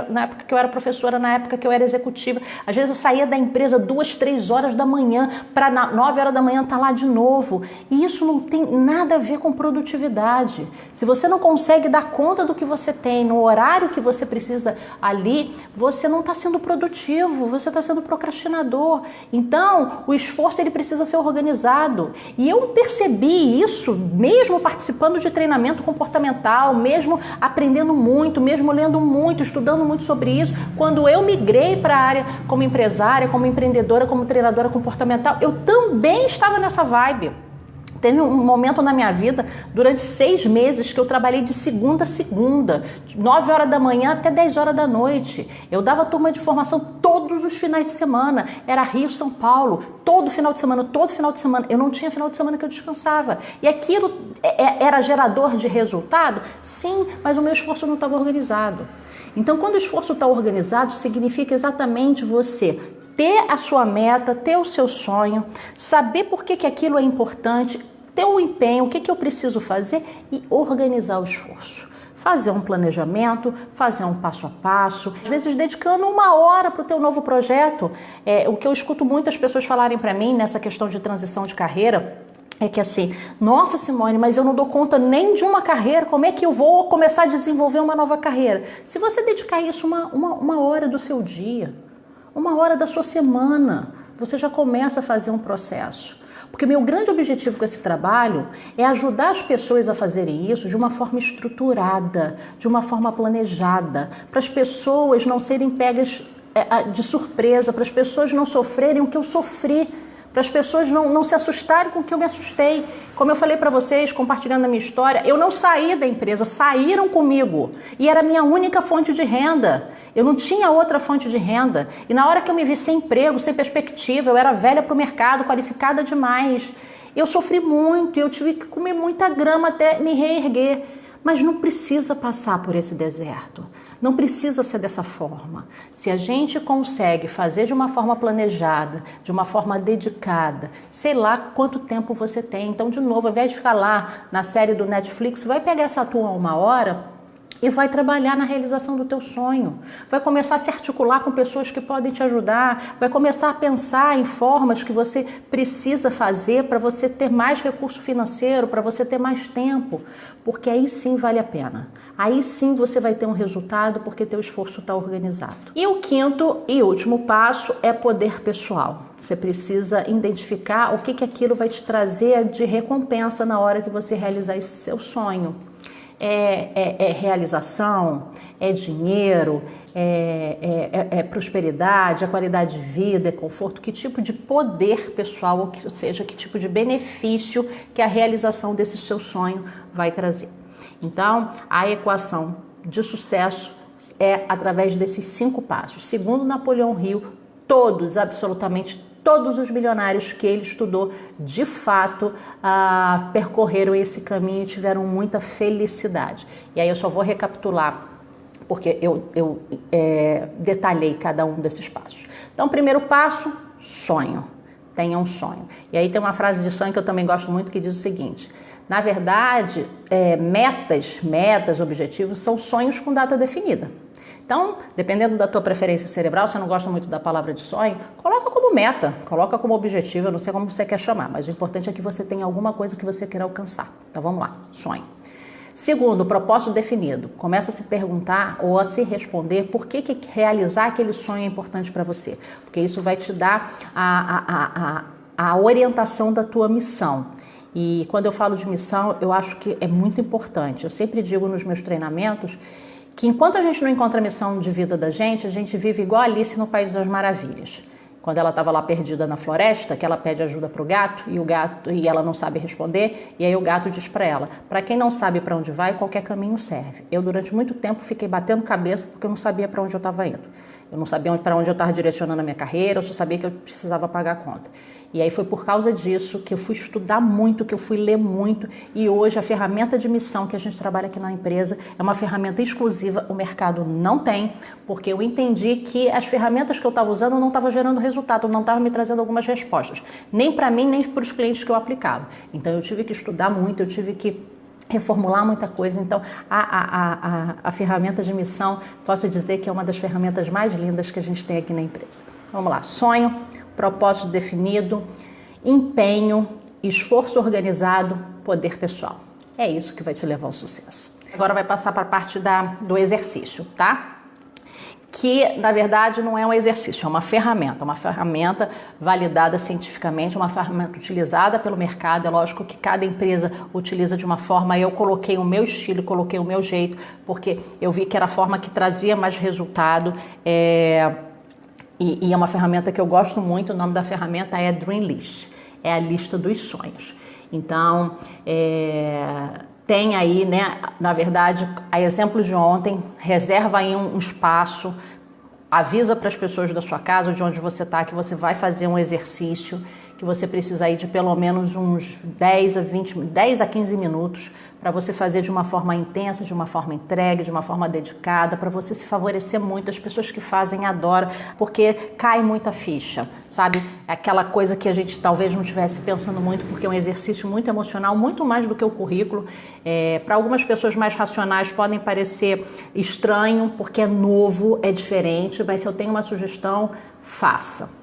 na época que eu era professora, na época que eu era executiva. Às vezes eu saía da empresa 2, 3 horas da manhã, para 9 horas da manhã estar lá de novo. E isso não tem nada a ver com produtividade. Se você não consegue dar conta do que você tem no horário que você precisa ali, você não está sendo produtivo, você está sendo procrastinador. Então, o esforço ele precisa ser organizado. E eu percebi isso mesmo participando de treinamento comportamental, mesmo aprendendo muito, mesmo lendo muito, estudando muito sobre isso. Quando eu migrei para a área como empresária, como empreendedora, como treinadora comportamental, eu também estava nessa vibe. Teve um momento na minha vida, durante 6 meses, que eu trabalhei de segunda a segunda, de 9 horas da manhã até 10 horas da noite. Eu dava turma de formação todos os finais de semana. Era Rio, São Paulo, todo final de semana. Eu não tinha final de semana que eu descansava. E aquilo era gerador de resultado? Sim, mas o meu esforço não estava organizado. Então, quando o esforço está organizado, significa exatamente você ter a sua meta, ter o seu sonho, saber por que aquilo é importante, ter o empenho, o que eu preciso fazer e organizar o esforço. Fazer um planejamento, fazer um passo a passo, às vezes dedicando 1 hora para o teu novo projeto. O que eu escuto muitas pessoas falarem para mim nessa questão de transição de carreira é que assim, nossa Simone, mas eu não dou conta nem de uma carreira, como é que eu vou começar a desenvolver uma nova carreira? Se você dedicar isso uma hora do seu dia, 1 hora da sua semana, você já começa a fazer um processo. Porque meu grande objetivo com esse trabalho é ajudar as pessoas a fazerem isso de uma forma estruturada, de uma forma planejada, para as pessoas não serem pegas de surpresa, para as pessoas não sofrerem o que eu sofri, para as pessoas não se assustarem com o que eu me assustei. Como eu falei para vocês, compartilhando a minha história, eu não saí da empresa, saíram comigo. E era a minha única fonte de renda. Eu não tinha outra fonte de renda. E na hora que eu me vi sem emprego, sem perspectiva, eu era velha para o mercado, qualificada demais. Eu sofri muito, eu tive que comer muita grama até me reerguer. Mas não precisa passar por esse deserto. Não precisa ser dessa forma. Se a gente consegue fazer de uma forma planejada, de uma forma dedicada, sei lá quanto tempo você tem. Então, de novo, ao invés de ficar lá na série do Netflix, vai pegar essa tua 1 hora e vai trabalhar na realização do teu sonho. Vai começar a se articular com pessoas que podem te ajudar. Vai começar a pensar em formas que você precisa fazer para você ter mais recurso financeiro, para você ter mais tempo. Porque aí sim vale a pena. Aí sim você vai ter um resultado porque teu esforço está organizado. E o quinto e último passo é poder pessoal. Você precisa identificar o que aquilo vai te trazer de recompensa na hora que você realizar esse seu sonho. É realização, é dinheiro, é prosperidade, é qualidade de vida, é conforto, que tipo de poder pessoal, ou seja, que tipo de benefício que a realização desse seu sonho vai trazer. Então, a equação de sucesso é através desses 5 passos. Segundo Napoleão Hill, absolutamente todos os bilionários que ele estudou, de fato, percorreram esse caminho e tiveram muita felicidade. E aí eu só vou recapitular, porque eu detalhei cada um desses passos. Então, primeiro passo, sonho. Tenha um sonho. E aí tem uma frase de sonho que eu também gosto muito, que diz o seguinte: na verdade, metas, objetivos, são sonhos com data definida. Então, dependendo da tua preferência cerebral, você não gosta muito da palavra de sonho, coloca como meta, coloca como objetivo, eu não sei como você quer chamar, mas o importante é que você tenha alguma coisa que você queira alcançar. Então vamos lá, sonho. Segundo, propósito definido. Começa a se perguntar ou a se responder por que realizar aquele sonho é importante para você. Porque isso vai te dar a orientação da tua missão. E quando eu falo de missão, eu acho que é muito importante. Eu sempre digo nos meus treinamentos que enquanto a gente não encontra a missão de vida da gente, a gente vive igual Alice no País das Maravilhas. Quando ela estava lá perdida na floresta, que ela pede ajuda para o gato e ela não sabe responder, e aí o gato diz para ela: para quem não sabe para onde vai, qualquer caminho serve. Eu durante muito tempo fiquei batendo cabeça porque eu não sabia para onde eu estava indo. Eu não sabia para onde eu estava direcionando a minha carreira, eu só sabia que eu precisava pagar a conta. E aí foi por causa disso que eu fui estudar muito, que eu fui ler muito, e hoje a ferramenta de missão que a gente trabalha aqui na empresa é uma ferramenta exclusiva, o mercado não tem, porque eu entendi que as ferramentas que eu estava usando não estavam gerando resultado, não estavam me trazendo algumas respostas, nem para mim, nem para os clientes que eu aplicava. Então eu tive que estudar muito, eu tive que reformular muita coisa. Então a ferramenta de missão, posso dizer que é uma das ferramentas mais lindas que a gente tem aqui na empresa. Vamos lá: sonho, propósito definido, empenho, esforço organizado, poder pessoal. É isso que vai te levar ao sucesso. Agora vai passar para a parte do exercício, tá? Que, na verdade, não é um exercício, é uma ferramenta validada cientificamente, uma ferramenta utilizada pelo mercado. É lógico que cada empresa utiliza de uma forma, eu coloquei o meu estilo, coloquei o meu jeito, porque eu vi que era a forma que trazia mais resultado, e é uma ferramenta que eu gosto muito. O nome da ferramenta é Dream List, é a lista dos sonhos. Então, tem aí, né, na verdade, a exemplo de ontem, reserva aí um espaço, avisa para as pessoas da sua casa, de onde você está, que você vai fazer um exercício, que você precisa ir de pelo menos uns 10 a 15 minutos para você fazer de uma forma intensa, de uma forma entregue, de uma forma dedicada, para você se favorecer muito. As pessoas que fazem adoram, porque cai muita ficha, sabe? Aquela coisa que a gente talvez não estivesse pensando muito, porque é um exercício muito emocional, muito mais do que o currículo. Para algumas pessoas mais racionais podem parecer estranho, porque é novo, é diferente, mas se eu tenho uma sugestão, faça.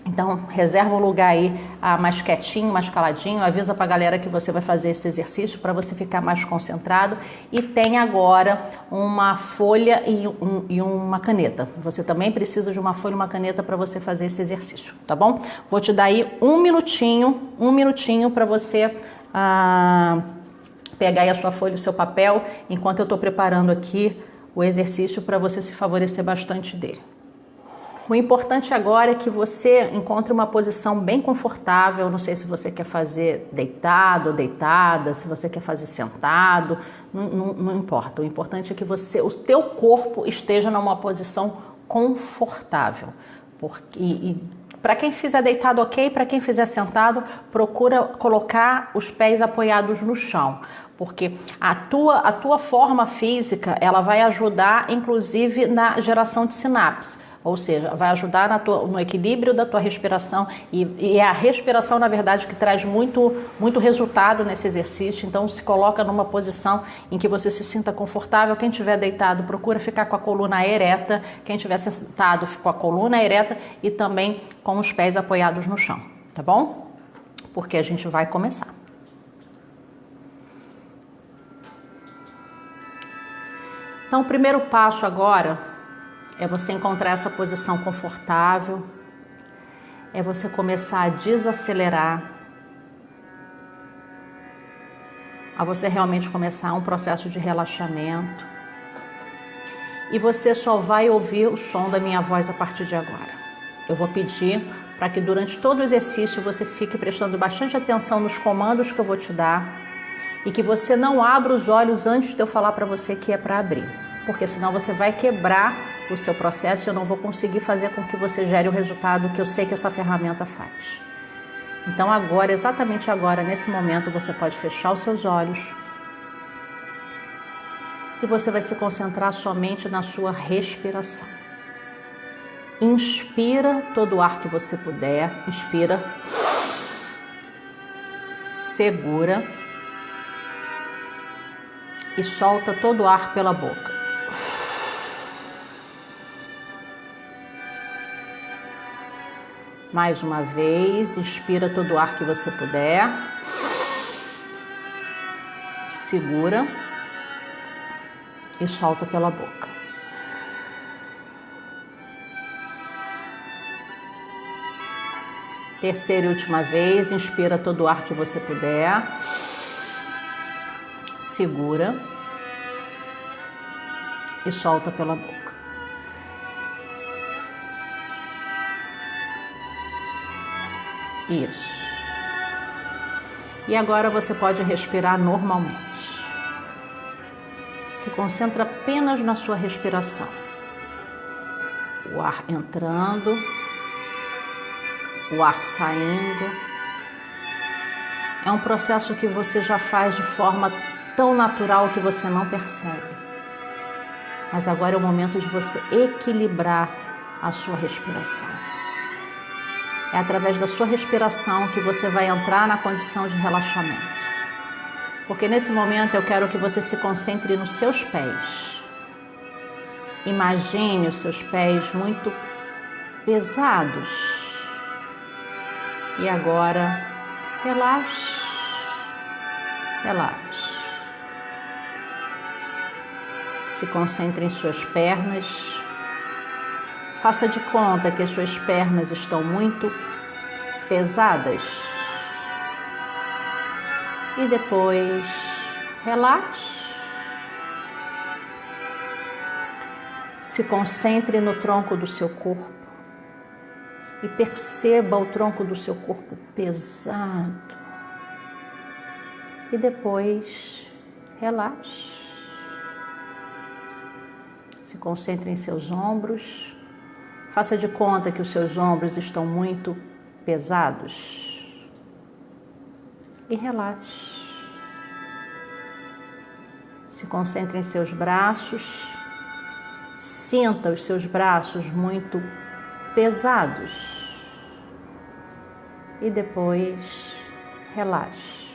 Então, reserva um lugar aí mais quietinho, mais caladinho, avisa pra galera que você vai fazer esse exercício para você ficar mais concentrado. E tem agora uma folha e uma caneta. Você também precisa de uma folha e uma caneta para você fazer esse exercício, tá bom? Vou te dar aí um minutinho para você pegar aí a sua folha e o seu papel, enquanto eu estou preparando aqui o exercício para você se favorecer bastante dele. O importante agora é que você encontre uma posição bem confortável. Não sei se você quer fazer deitado ou deitada, se você quer fazer sentado, não importa. O importante é que o teu corpo esteja numa posição confortável. Para quem fizer deitado, ok. Para quem fizer sentado, procura colocar os pés apoiados no chão, porque a tua forma física, ela vai ajudar, inclusive, na geração de sinapses. Ou seja, vai ajudar no equilíbrio da tua respiração, e é a respiração, na verdade, que traz muito resultado nesse exercício. Então, se coloca numa posição em que você se sinta confortável. Quem estiver deitado, procura ficar com a coluna ereta. Quem estiver sentado, com a coluna ereta e também com os pés apoiados no chão, tá bom? Porque a gente vai começar. Então, o primeiro passo agora é você encontrar essa posição confortável, é você começar a desacelerar, a você realmente começar um processo de relaxamento, e você só vai ouvir o som da minha voz a partir de agora. Eu vou pedir para que durante todo o exercício você fique prestando bastante atenção nos comandos que eu vou te dar, e que você não abra os olhos antes de eu falar para você que é para abrir, porque senão você vai quebrar o seu processo e eu não vou conseguir fazer com que você gere o resultado que eu sei que essa ferramenta faz. Então agora, exatamente agora, nesse momento, você pode fechar os seus olhos e você vai se concentrar somente na sua respiração. Inspira todo o ar que você puder, inspira, segura e solta todo o ar pela boca. Mais uma vez, inspira todo o ar que você puder, segura e solta pela boca. Terceira e última vez, inspira todo o ar que você puder. Segura. E solta pela boca. Isso. E agora você pode respirar normalmente. Se concentra apenas na sua respiração. O ar entrando, o ar saindo. É um processo que você já faz de forma tão natural que você não percebe. Mas agora é o momento de você equilibrar a sua respiração. É através da sua respiração que você vai entrar na condição de relaxamento. Porque nesse momento eu quero que você se concentre nos seus pés. Imagine os seus pés muito pesados. E agora, relaxe, relaxe. Se concentre em suas pernas. Faça de conta que as suas pernas estão muito pesadas. E depois, relaxe. Se concentre no tronco do seu corpo e perceba o tronco do seu corpo pesado. E depois, relaxe. Se concentre em seus ombros. Faça de conta que os seus ombros estão muito pesados. E relaxe. Se concentre em seus braços. Sinta os seus braços muito pesados. E depois, relaxe.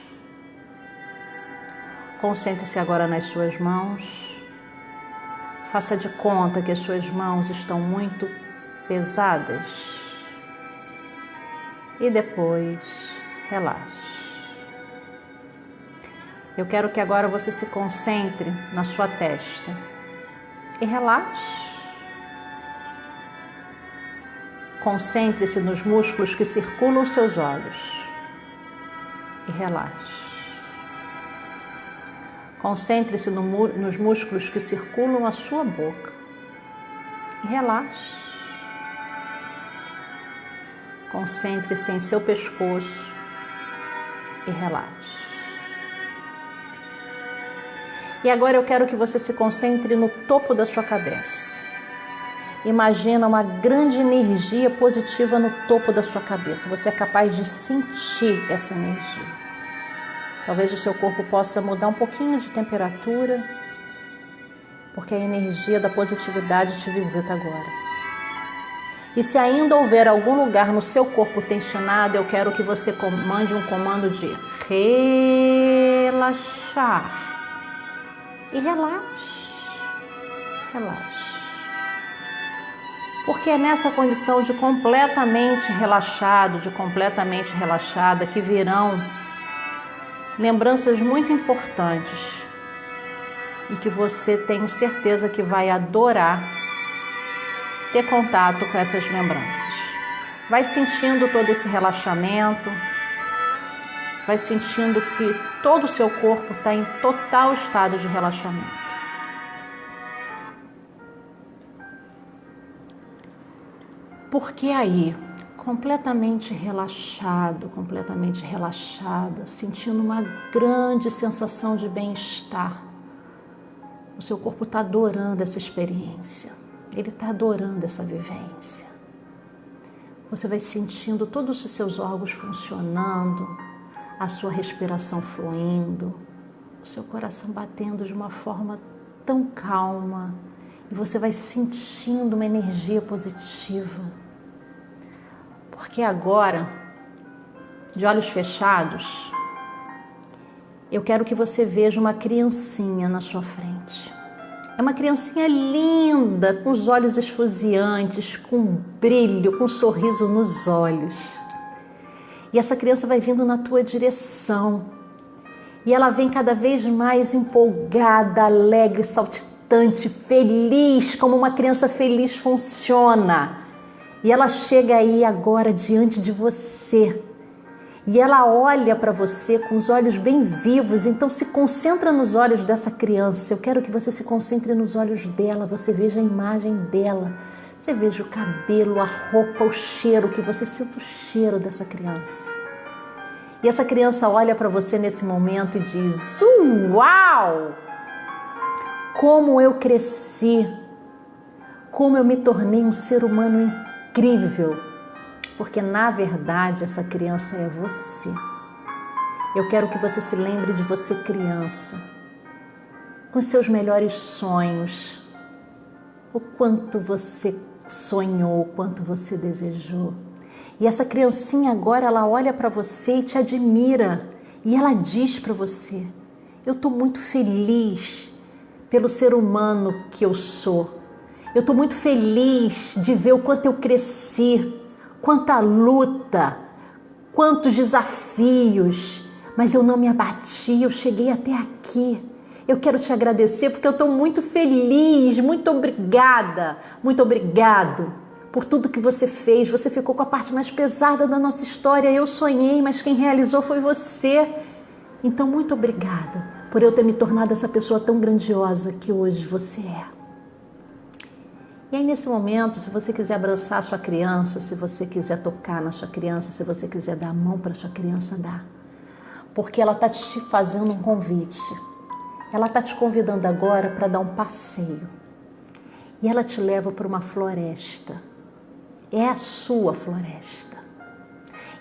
Concentre-se agora nas suas mãos. Faça de conta que as suas mãos estão muito pesadas. E depois, relaxe. Eu quero que agora você se concentre na sua testa. E relaxe. Concentre-se nos músculos que circulam os seus olhos. E relaxe. Concentre-se nos músculos que circulam a sua boca. E relaxe. Concentre-se em seu pescoço. E relaxe. E agora eu quero que você se concentre no topo da sua cabeça. Imagina uma grande energia positiva no topo da sua cabeça. Você é capaz de sentir essa energia. Talvez o seu corpo possa mudar um pouquinho de temperatura, porque a energia da positividade te visita agora. E se ainda houver algum lugar no seu corpo tensionado, eu quero que você mande um comando de relaxar. E relaxe, relaxe. Porque é nessa condição de completamente relaxado, de completamente relaxada, que virão lembranças muito importantes e que você tenho certeza que vai adorar ter contato com essas lembranças. Vai sentindo todo esse relaxamento, vai sentindo que todo o seu corpo está em total estado de relaxamento. Porque aí, completamente relaxado, completamente relaxada, sentindo uma grande sensação de bem-estar, o seu corpo está adorando essa experiência, ele está adorando essa vivência. Você vai sentindo todos os seus órgãos funcionando, a sua respiração fluindo, o seu coração batendo de uma forma tão calma, e você vai sentindo uma energia positiva. Porque agora, de olhos fechados, eu quero que você veja uma criancinha na sua frente. É uma criancinha linda, com os olhos esfuziantes, com brilho, com um sorriso nos olhos. E essa criança vai vindo na tua direção. E ela vem cada vez mais empolgada, alegre, saltitante, feliz, como uma criança feliz funciona. E ela chega aí agora diante de você. E ela olha para você com os olhos bem vivos. Então se concentra nos olhos dessa criança. Eu quero que você se concentre nos olhos dela. Você veja a imagem dela. Você veja o cabelo, a roupa, o cheiro. Que você sinta o cheiro dessa criança. E essa criança olha para você nesse momento e diz: uau! Como eu cresci! Como eu me tornei um ser humano incrível! Porque na verdade essa criança é você. Eu quero que você se lembre de você criança, com seus melhores sonhos, o quanto você sonhou, o quanto você desejou. E essa criancinha agora, ela olha para você e te admira. E ela diz para você: eu estou muito feliz pelo ser humano que eu sou. Eu estou muito feliz de ver o quanto eu cresci, quanta luta, quantos desafios. Mas eu não me abati, eu cheguei até aqui. Eu quero te agradecer porque eu estou muito feliz. Muito obrigada, muito obrigado por tudo que você fez. Você ficou com a parte mais pesada da nossa história. Eu sonhei, mas quem realizou foi você. Então, muito obrigada por eu ter me tornado essa pessoa tão grandiosa que hoje você é. E aí, nesse momento, se você quiser abraçar a sua criança, se você quiser tocar na sua criança, se você quiser dar a mão para a sua criança, dá. Porque ela está te fazendo um convite. Ela está te convidando agora para dar um passeio. E ela te leva para uma floresta. É a sua floresta.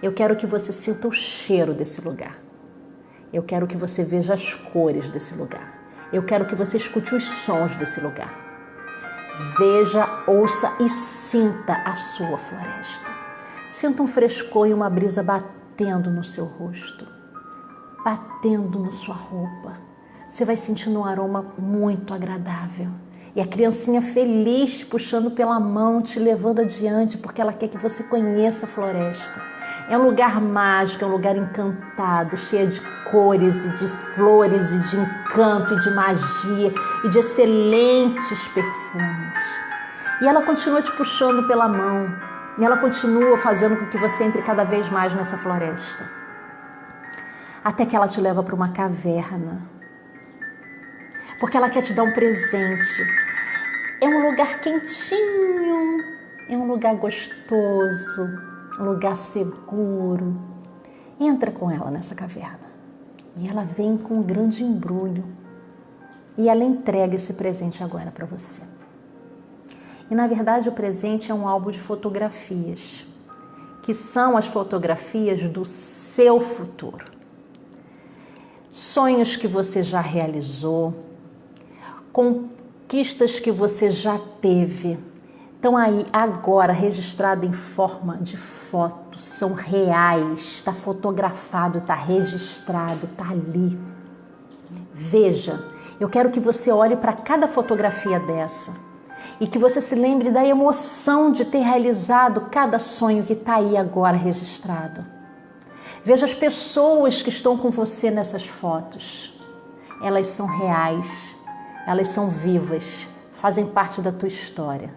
Eu quero que você sinta o cheiro desse lugar. Eu quero que você veja as cores desse lugar. Eu quero que você escute os sons desse lugar. Veja, ouça e sinta a sua floresta. Sinta um frescor e uma brisa batendo no seu rosto, batendo na sua roupa. Você vai sentindo um aroma muito agradável. E a criancinha feliz te puxando pela mão, te levando adiante, porque ela quer que você conheça a floresta. É um lugar mágico, é um lugar encantado, cheio de cores e de flores e de encanto e de magia e de excelentes perfumes. E ela continua te puxando pela mão e ela continua fazendo com que você entre cada vez mais nessa floresta. Até que ela te leva para uma caverna. Porque ela quer te dar um presente. É um lugar quentinho, é um lugar gostoso, um lugar seguro. Entra com ela nessa caverna. E ela vem com um grande embrulho. E ela entrega esse presente agora para você. E na verdade o presente é um álbum de fotografias, que são as fotografias do seu futuro. Sonhos que você já realizou, conquistas que você já teve, estão aí agora registradas em forma de foto, são reais, está fotografado, está registrado, está ali. Veja, eu quero que você olhe para cada fotografia dessa e que você se lembre da emoção de ter realizado cada sonho que está aí agora registrado. Veja as pessoas que estão com você nessas fotos. Elas são reais, elas são vivas, fazem parte da tua história.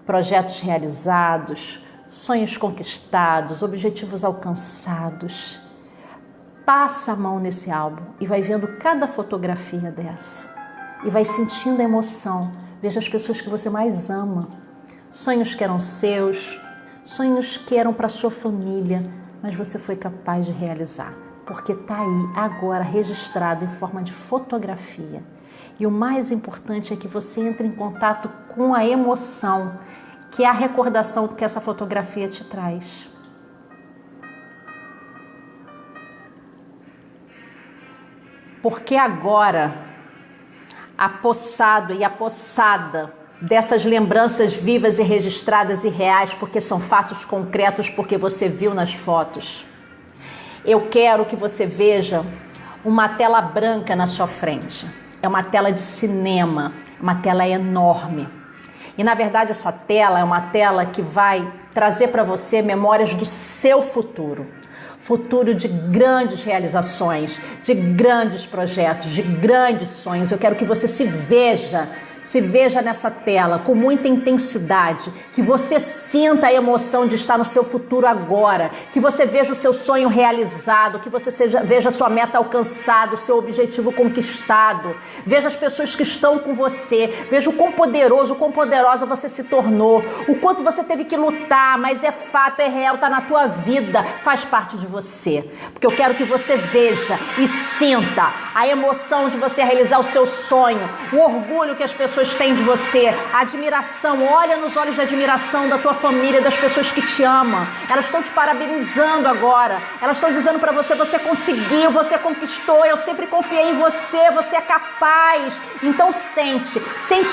Projetos realizados, sonhos conquistados, objetivos alcançados. Passa a mão nesse álbum e vai vendo cada fotografia dessa. E vai sentindo a emoção. Veja as pessoas que você mais ama. Sonhos que eram seus, sonhos que eram para sua família, mas você foi capaz de realizar. Porque está aí agora registrado em forma de fotografia. E o mais importante é que você entre em contato com a emoção, que é a recordação que essa fotografia te traz. Porque agora, apossado e apossada dessas lembranças vivas e registradas e reais, porque são fatos concretos, porque você viu nas fotos, eu quero que você veja uma tela branca na sua frente. É uma tela de cinema, uma tela enorme. E na verdade essa tela é uma tela que vai trazer para você memórias do seu futuro. Futuro de grandes realizações, de grandes projetos, de grandes sonhos. Eu quero que você se veja se veja nessa tela com muita intensidade, que você sinta a emoção de estar no seu futuro agora, que você veja o seu sonho realizado, que você veja a sua meta alcançada, o seu objetivo conquistado, veja as pessoas que estão com você, veja o quão poderoso, o quão poderosa você se tornou, o quanto você teve que lutar, mas é fato, é real, está na tua vida, faz parte de você, porque eu quero que você veja e sinta a emoção de você realizar o seu sonho, o orgulho que as pessoas têm de você, a admiração. Olha nos olhos de admiração da tua família, das pessoas que te amam. Elas estão te parabenizando agora. Elas estão dizendo para você, você conseguiu, você conquistou, eu sempre confiei em você, você é capaz. Então sente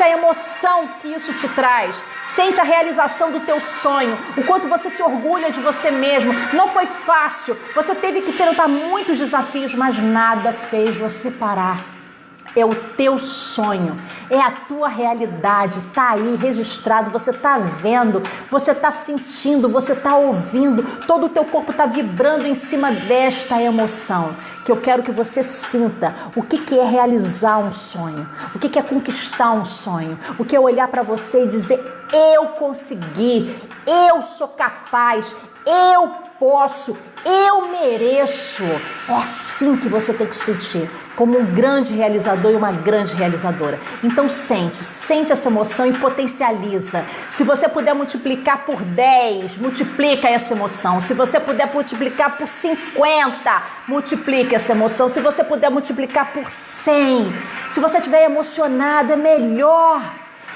a emoção que isso te traz. Sente a realização do teu sonho, o quanto você se orgulha de você mesmo. Não foi fácil, você teve que enfrentar muitos desafios, mas nada fez você parar. É o teu sonho, é a tua realidade, tá aí registrado, você tá vendo, você tá sentindo, você tá ouvindo, todo o teu corpo tá vibrando em cima desta emoção, que eu quero que você sinta o que é realizar um sonho, o que é conquistar um sonho, o que é olhar para você e dizer, eu consegui, eu sou capaz, eu posso, eu mereço. É assim que você tem que sentir, como um grande realizador e uma grande realizadora. Então sente essa emoção e potencializa. Se você puder multiplicar por 10, multiplica essa emoção. Se você puder multiplicar por 50, multiplica essa emoção. Se você puder multiplicar por 100, se você estiver emocionado, é melhor.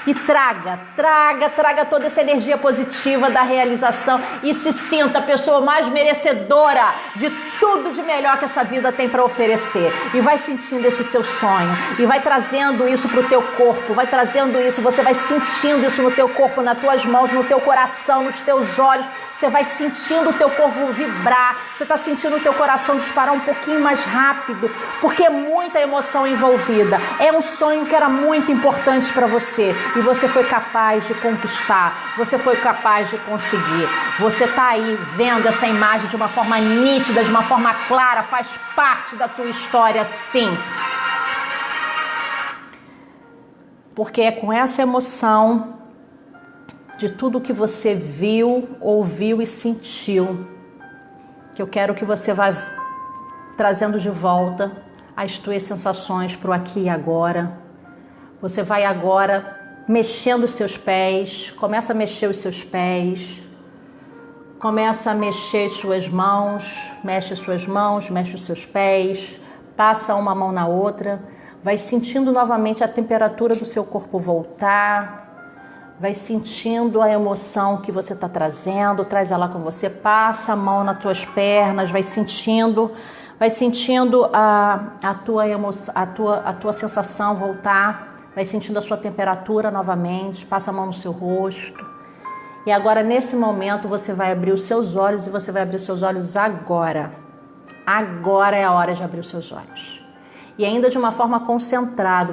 E traga toda essa energia positiva da realização e se sinta a pessoa mais merecedora de tudo de melhor que essa vida tem para oferecer. E vai sentindo esse seu sonho e vai trazendo isso para o teu corpo, vai trazendo isso, você vai sentindo isso no teu corpo, nas tuas mãos, no teu coração, nos teus olhos. Você vai sentindo o teu corpo vibrar, você está sentindo o teu coração disparar um pouquinho mais rápido, porque é muita emoção envolvida. É um sonho que era muito importante para você e você foi capaz de conquistar, você foi capaz de conseguir. Você está aí vendo essa imagem de uma forma nítida, de uma forma clara, faz parte da tua história, sim. Porque é com essa emoção de tudo que você viu, ouviu e sentiu, que eu quero que você vá trazendo de volta as tuas sensações para o aqui e agora. Você vai agora mexendo os seus pés, começa a mexer os seus pés, começa a mexer as suas mãos, mexe os seus pés, passa uma mão na outra, vai sentindo novamente a temperatura do seu corpo voltar, vai sentindo a emoção que você está trazendo, traz ela com você, passa a mão nas tuas pernas, vai sentindo a tua emoção, a tua sensação voltar, vai sentindo a sua temperatura novamente, passa a mão no seu rosto. E agora, nesse momento, você vai abrir os seus olhos e você vai abrir os seus olhos agora. Agora é a hora de abrir os seus olhos. E ainda de uma forma concentrada,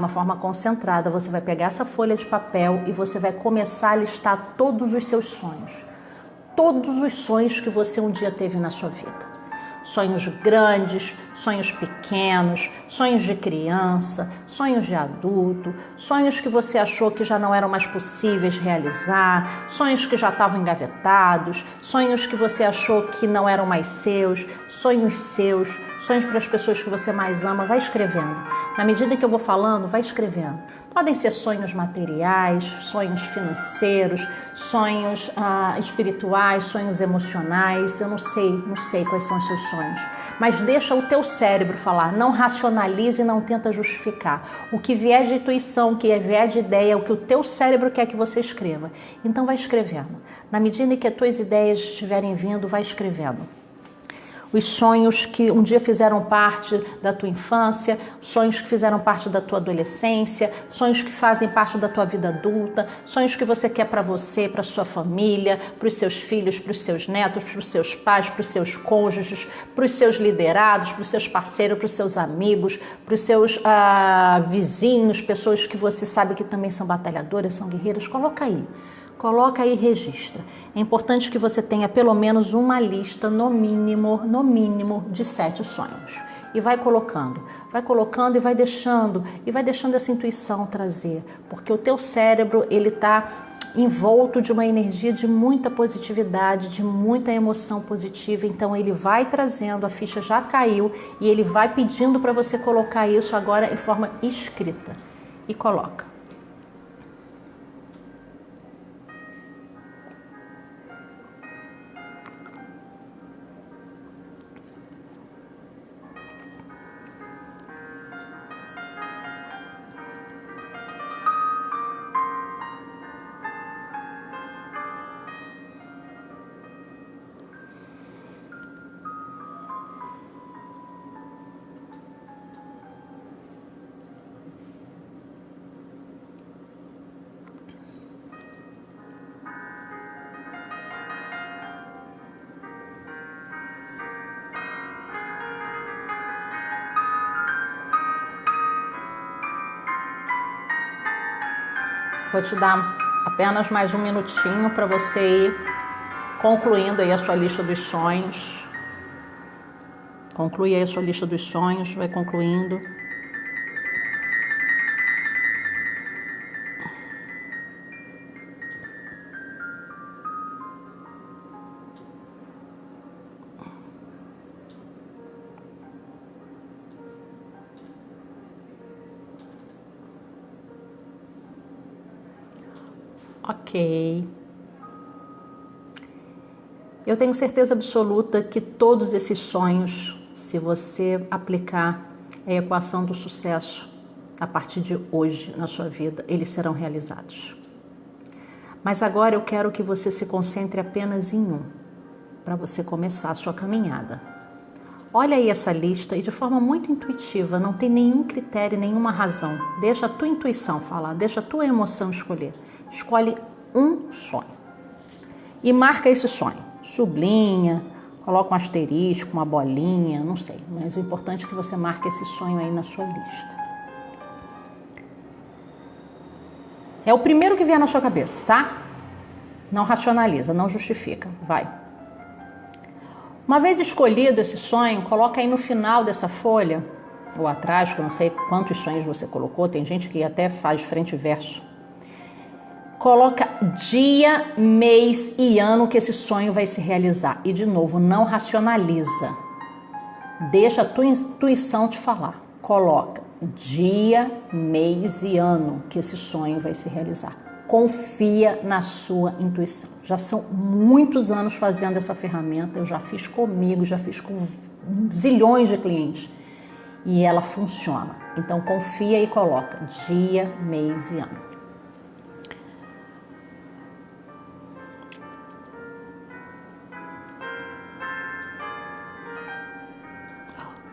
você vai pegar essa folha de papel e você vai começar a listar todos os seus sonhos. Todos os sonhos que você um dia teve na sua vida. Sonhos grandes, sonhos pequenos, sonhos de criança, sonhos de adulto, sonhos que você achou que já não eram mais possíveis realizar, sonhos que já estavam engavetados, sonhos que você achou que não eram mais seus, sonhos para as pessoas que você mais ama. Vai escrevendo. Na medida que eu vou falando, vai escrevendo. Podem ser sonhos materiais, sonhos financeiros, sonhos espirituais, sonhos emocionais. Eu não sei quais são os seus sonhos. Mas deixa o teu cérebro falar. Não racionalize e não tenta justificar. O que vier de intuição, o que vier de ideia, é o que o teu cérebro quer que você escreva. Então vai escrevendo. Na medida em que as tuas ideias estiverem vindo, vai escrevendo. Os sonhos que um dia fizeram parte da tua infância, sonhos que fizeram parte da tua adolescência, sonhos que fazem parte da tua vida adulta, sonhos que você quer para você, para sua família, para os seus filhos, para os seus netos, para os seus pais, para os seus cônjuges, para os seus liderados, para os seus parceiros, para os seus amigos, para os seus vizinhos, pessoas que você sabe que também são batalhadoras, são guerreiras. Coloca aí e registra. É importante que você tenha pelo menos uma lista, no mínimo, de 7 sonhos. e vai colocando e vai deixando essa intuição trazer, porque o teu cérebro, ele tá envolto de uma energia de muita positividade, de muita emoção positiva, então ele vai trazendo, a ficha já caiu e ele vai pedindo para você colocar isso agora em forma escrita e coloca. Vou te dar apenas mais um minutinho para você ir concluindo aí a sua lista dos sonhos. Conclui aí a sua lista dos sonhos, vai concluindo. Ok. Eu tenho certeza absoluta que todos esses sonhos, se você aplicar a equação do sucesso a partir de hoje na sua vida, eles serão realizados. Mas agora eu quero que você se concentre apenas em um, para você começar a sua caminhada. Olha aí essa lista e de forma muito intuitiva, não tem nenhum critério, nenhuma razão. Deixa a tua intuição falar, deixa a tua emoção escolher. Escolhe um sonho e marca esse sonho. Sublinha, coloca um asterisco, uma bolinha, não sei. Mas o importante é que você marque esse sonho aí na sua lista. É o primeiro que vier na sua cabeça, tá? Não racionaliza, não justifica. Vai. Uma vez escolhido esse sonho, coloca aí no final dessa folha, ou atrás, que eu não sei quantos sonhos você colocou. Tem gente que até faz frente e verso. Coloca dia, mês e ano que esse sonho vai se realizar. E de novo, não racionaliza. Deixa a tua intuição te falar. Coloca dia, mês e ano que esse sonho vai se realizar. Confia na sua intuição. Já são muitos anos fazendo essa ferramenta. Eu já fiz comigo, já fiz com zilhões de clientes. E ela funciona. Então confia e coloca dia, mês e ano.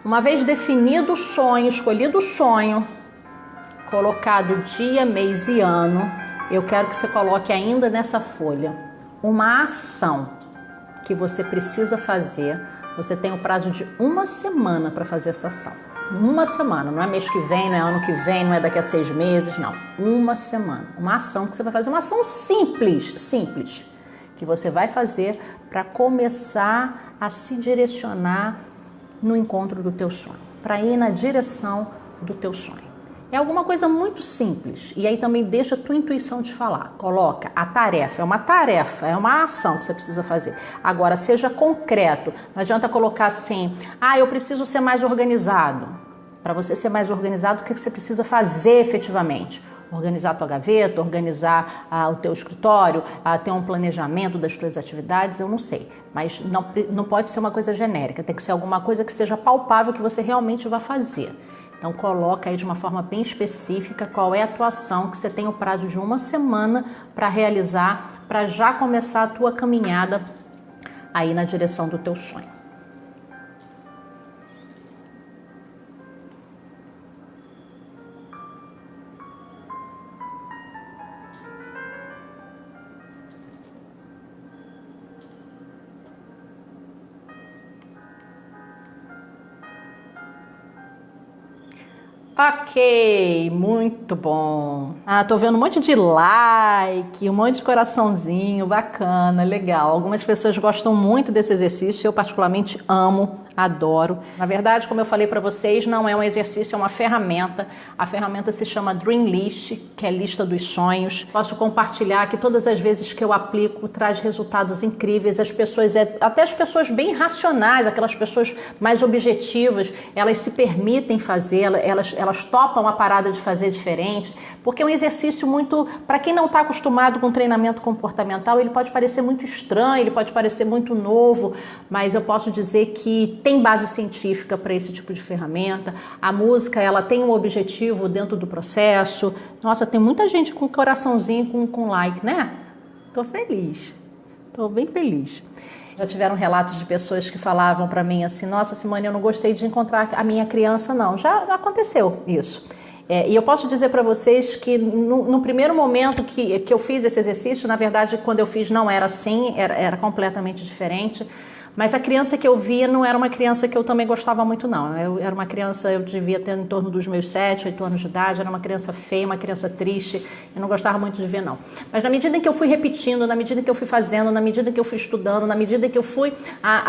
Uma vez definido o sonho, escolhido o sonho, colocado dia, mês e ano, eu quero que você coloque ainda nessa folha uma ação que você precisa fazer. Você tem o prazo de 1 semana para fazer essa ação. 1 semana, não é mês que vem, não é ano que vem, não é daqui a 6 meses, não. 1 semana. Uma ação que você vai fazer, uma ação simples, que você vai fazer para começar a se direcionar no encontro do teu sonho, para ir na direção do teu sonho. É alguma coisa muito simples, e aí também deixa a tua intuição te falar. Coloca a tarefa, é uma ação que você precisa fazer. Agora, seja concreto, não adianta colocar assim, eu preciso ser mais organizado. Para você ser mais organizado, o que você precisa fazer efetivamente? Organizar a tua gaveta, organizar o teu escritório, ter um planejamento das tuas atividades, eu não sei. Mas não pode ser uma coisa genérica, tem que ser alguma coisa que seja palpável, que você realmente vai fazer. Então coloca aí de uma forma bem específica qual é a tua ação, que você tem o prazo de 1 semana para realizar, para já começar a tua caminhada aí na direção do teu sonho. Ok, muito bom. Tô vendo um monte de like, um monte de coraçãozinho, bacana, legal. Algumas pessoas gostam muito desse exercício, eu particularmente amo adoro. Na verdade, como eu falei para vocês, não é um exercício, é uma ferramenta. A ferramenta se chama Dream List, que é lista dos sonhos. Posso compartilhar que todas as vezes que eu aplico, traz resultados incríveis. As pessoas, até as pessoas bem racionais, aquelas pessoas mais objetivas, elas se permitem fazer, elas topam a parada de fazer diferente, porque é um exercício muito, para quem não está acostumado com treinamento comportamental, ele pode parecer muito estranho, ele pode parecer muito novo, mas eu posso dizer que tem base científica para esse tipo de ferramenta. A música, ela tem um objetivo dentro do processo. Nossa, tem muita gente com coraçãozinho, com like, né? Tô feliz, tô bem feliz. Já tiveram relatos de pessoas que falavam para mim assim, nossa, Simone, eu não gostei de encontrar a minha criança, não. Já aconteceu isso. E eu posso dizer para vocês que no primeiro momento que eu fiz esse exercício, na verdade, quando eu fiz não era assim, era completamente diferente. Mas a criança que eu via não era uma criança que eu também gostava muito, não. Eu era uma criança, eu devia ter em torno dos meus 7, 8 anos de idade, era uma criança feia, uma criança triste, eu não gostava muito de ver, não. Mas na medida em que eu fui repetindo, na medida que eu fui fazendo, na medida que eu fui estudando, na medida que eu fui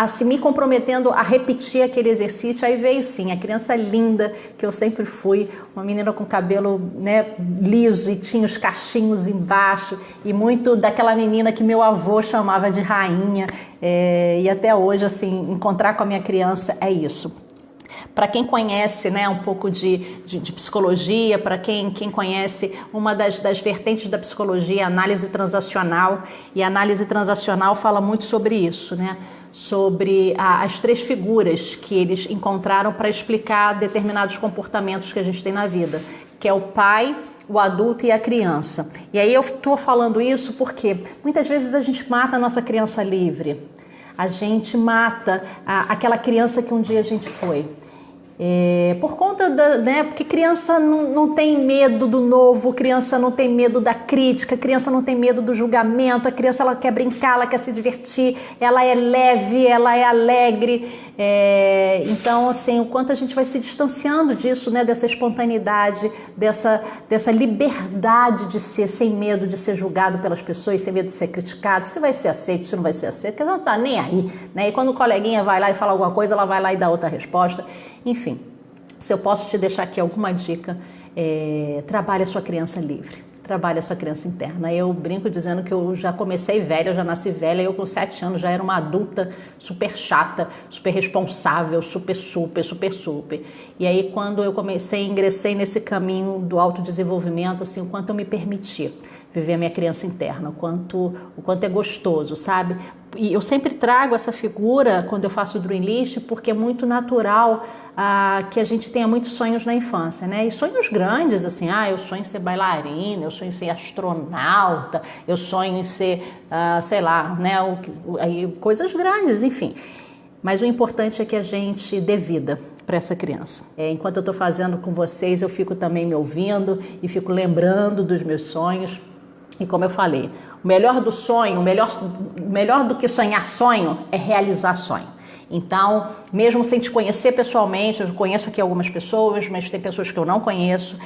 se me comprometendo a repetir aquele exercício, aí veio sim, a criança linda que eu sempre fui, uma menina com cabelo, né, liso e tinha os cachinhos embaixo, e muito daquela menina que meu avô chamava de rainha. E até hoje, assim, encontrar com a minha criança é isso. Para quem conhece, né, um pouco de psicologia, para quem conhece uma das vertentes da psicologia, a análise transacional, e a análise transacional fala muito sobre isso, né? Sobre as 3 figuras que eles encontraram para explicar determinados comportamentos que a gente tem na vida, que é o pai, o adulto e a criança. E aí eu estou falando isso porque muitas vezes a gente mata a nossa criança livre. A gente mata aquela criança que um dia a gente foi. Por conta né, porque criança não tem medo do novo, criança não tem medo da crítica, criança não tem medo do julgamento, a criança ela quer brincar, ela quer se divertir, ela é leve, ela é alegre. Então, assim, o quanto a gente vai se distanciando disso, né, dessa espontaneidade, dessa liberdade de ser, sem medo de ser julgado pelas pessoas, sem medo de ser criticado, se vai ser aceito, se não vai ser aceito, porque ela não está nem aí, né? E quando o coleguinha vai lá e fala alguma coisa, ela vai lá e dá outra resposta. Enfim, se eu posso te deixar aqui alguma dica, trabalhe a sua criança livre, trabalhe a sua criança interna. Eu brinco dizendo que eu já comecei velha, eu já nasci velha, eu com 7 anos já era uma adulta super chata, super responsável, super. E aí quando eu ingressei nesse caminho do autodesenvolvimento, assim, o quanto eu me permiti viver a minha criança interna, o quanto é gostoso, sabe? E eu sempre trago essa figura quando eu faço o Dream List, porque é muito natural que a gente tenha muitos sonhos na infância, né? E sonhos grandes, assim, eu sonho em ser bailarina, eu sonho em ser astronauta, eu sonho em ser, sei lá, né? Coisas grandes, enfim. Mas o importante é que a gente dê vida para essa criança. Enquanto eu estou fazendo com vocês, eu fico também me ouvindo e fico lembrando dos meus sonhos. E como eu falei, o melhor do sonho, melhor do que sonhar sonho é realizar sonho. Então, mesmo sem te conhecer pessoalmente, eu conheço aqui algumas pessoas, mas tem pessoas que eu não conheço,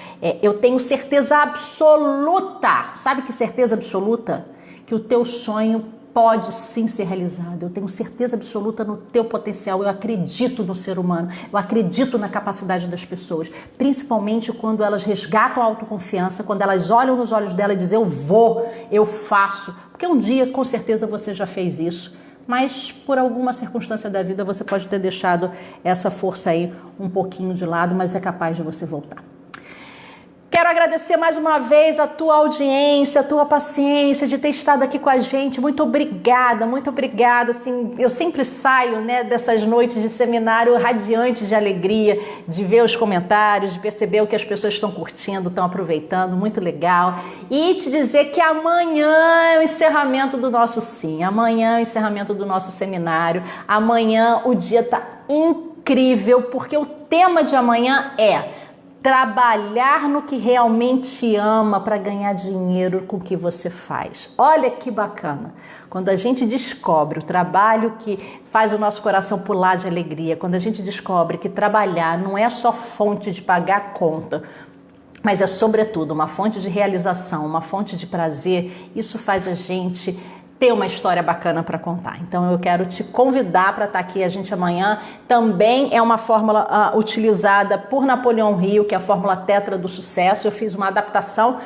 eu tenho certeza absoluta, sabe que certeza absoluta? Que o teu sonho pode sim ser realizado. Eu tenho certeza absoluta no teu potencial, eu acredito no ser humano, eu acredito na capacidade das pessoas, principalmente quando elas resgatam a autoconfiança, quando elas olham nos olhos dela e dizem eu vou, eu faço, porque um dia com certeza você já fez isso, mas por alguma circunstância da vida você pode ter deixado essa força aí um pouquinho de lado, mas é capaz de você voltar. Quero agradecer mais uma vez a tua audiência, a tua paciência de ter estado aqui com a gente. Muito obrigada, muito obrigada. Assim, eu sempre saio, né, dessas noites de seminário radiante de alegria, de ver os comentários, de perceber o que as pessoas estão curtindo, estão aproveitando, muito legal. E te dizer que amanhã é o encerramento do nosso sim, amanhã é o encerramento do nosso seminário. Amanhã o dia está incrível, porque o tema de amanhã é trabalhar no que realmente ama para ganhar dinheiro com o que você faz. Olha que bacana. Quando a gente descobre o trabalho que faz o nosso coração pular de alegria, quando a gente descobre que trabalhar não é só fonte de pagar a conta, mas é sobretudo uma fonte de realização, uma fonte de prazer, isso faz a gente ter uma história bacana para contar. Então eu quero te convidar para estar aqui a gente amanhã. Também é uma fórmula utilizada por Napoleão Hill, que é a fórmula tetra do sucesso. Eu fiz uma adaptação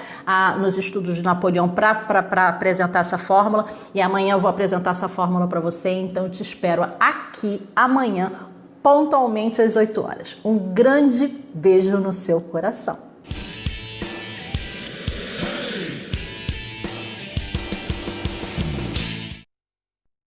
nos estudos de Napoleão para apresentar essa fórmula, e amanhã eu vou apresentar essa fórmula para você. Então eu te espero aqui amanhã, pontualmente às 8 horas. Um grande beijo no seu coração.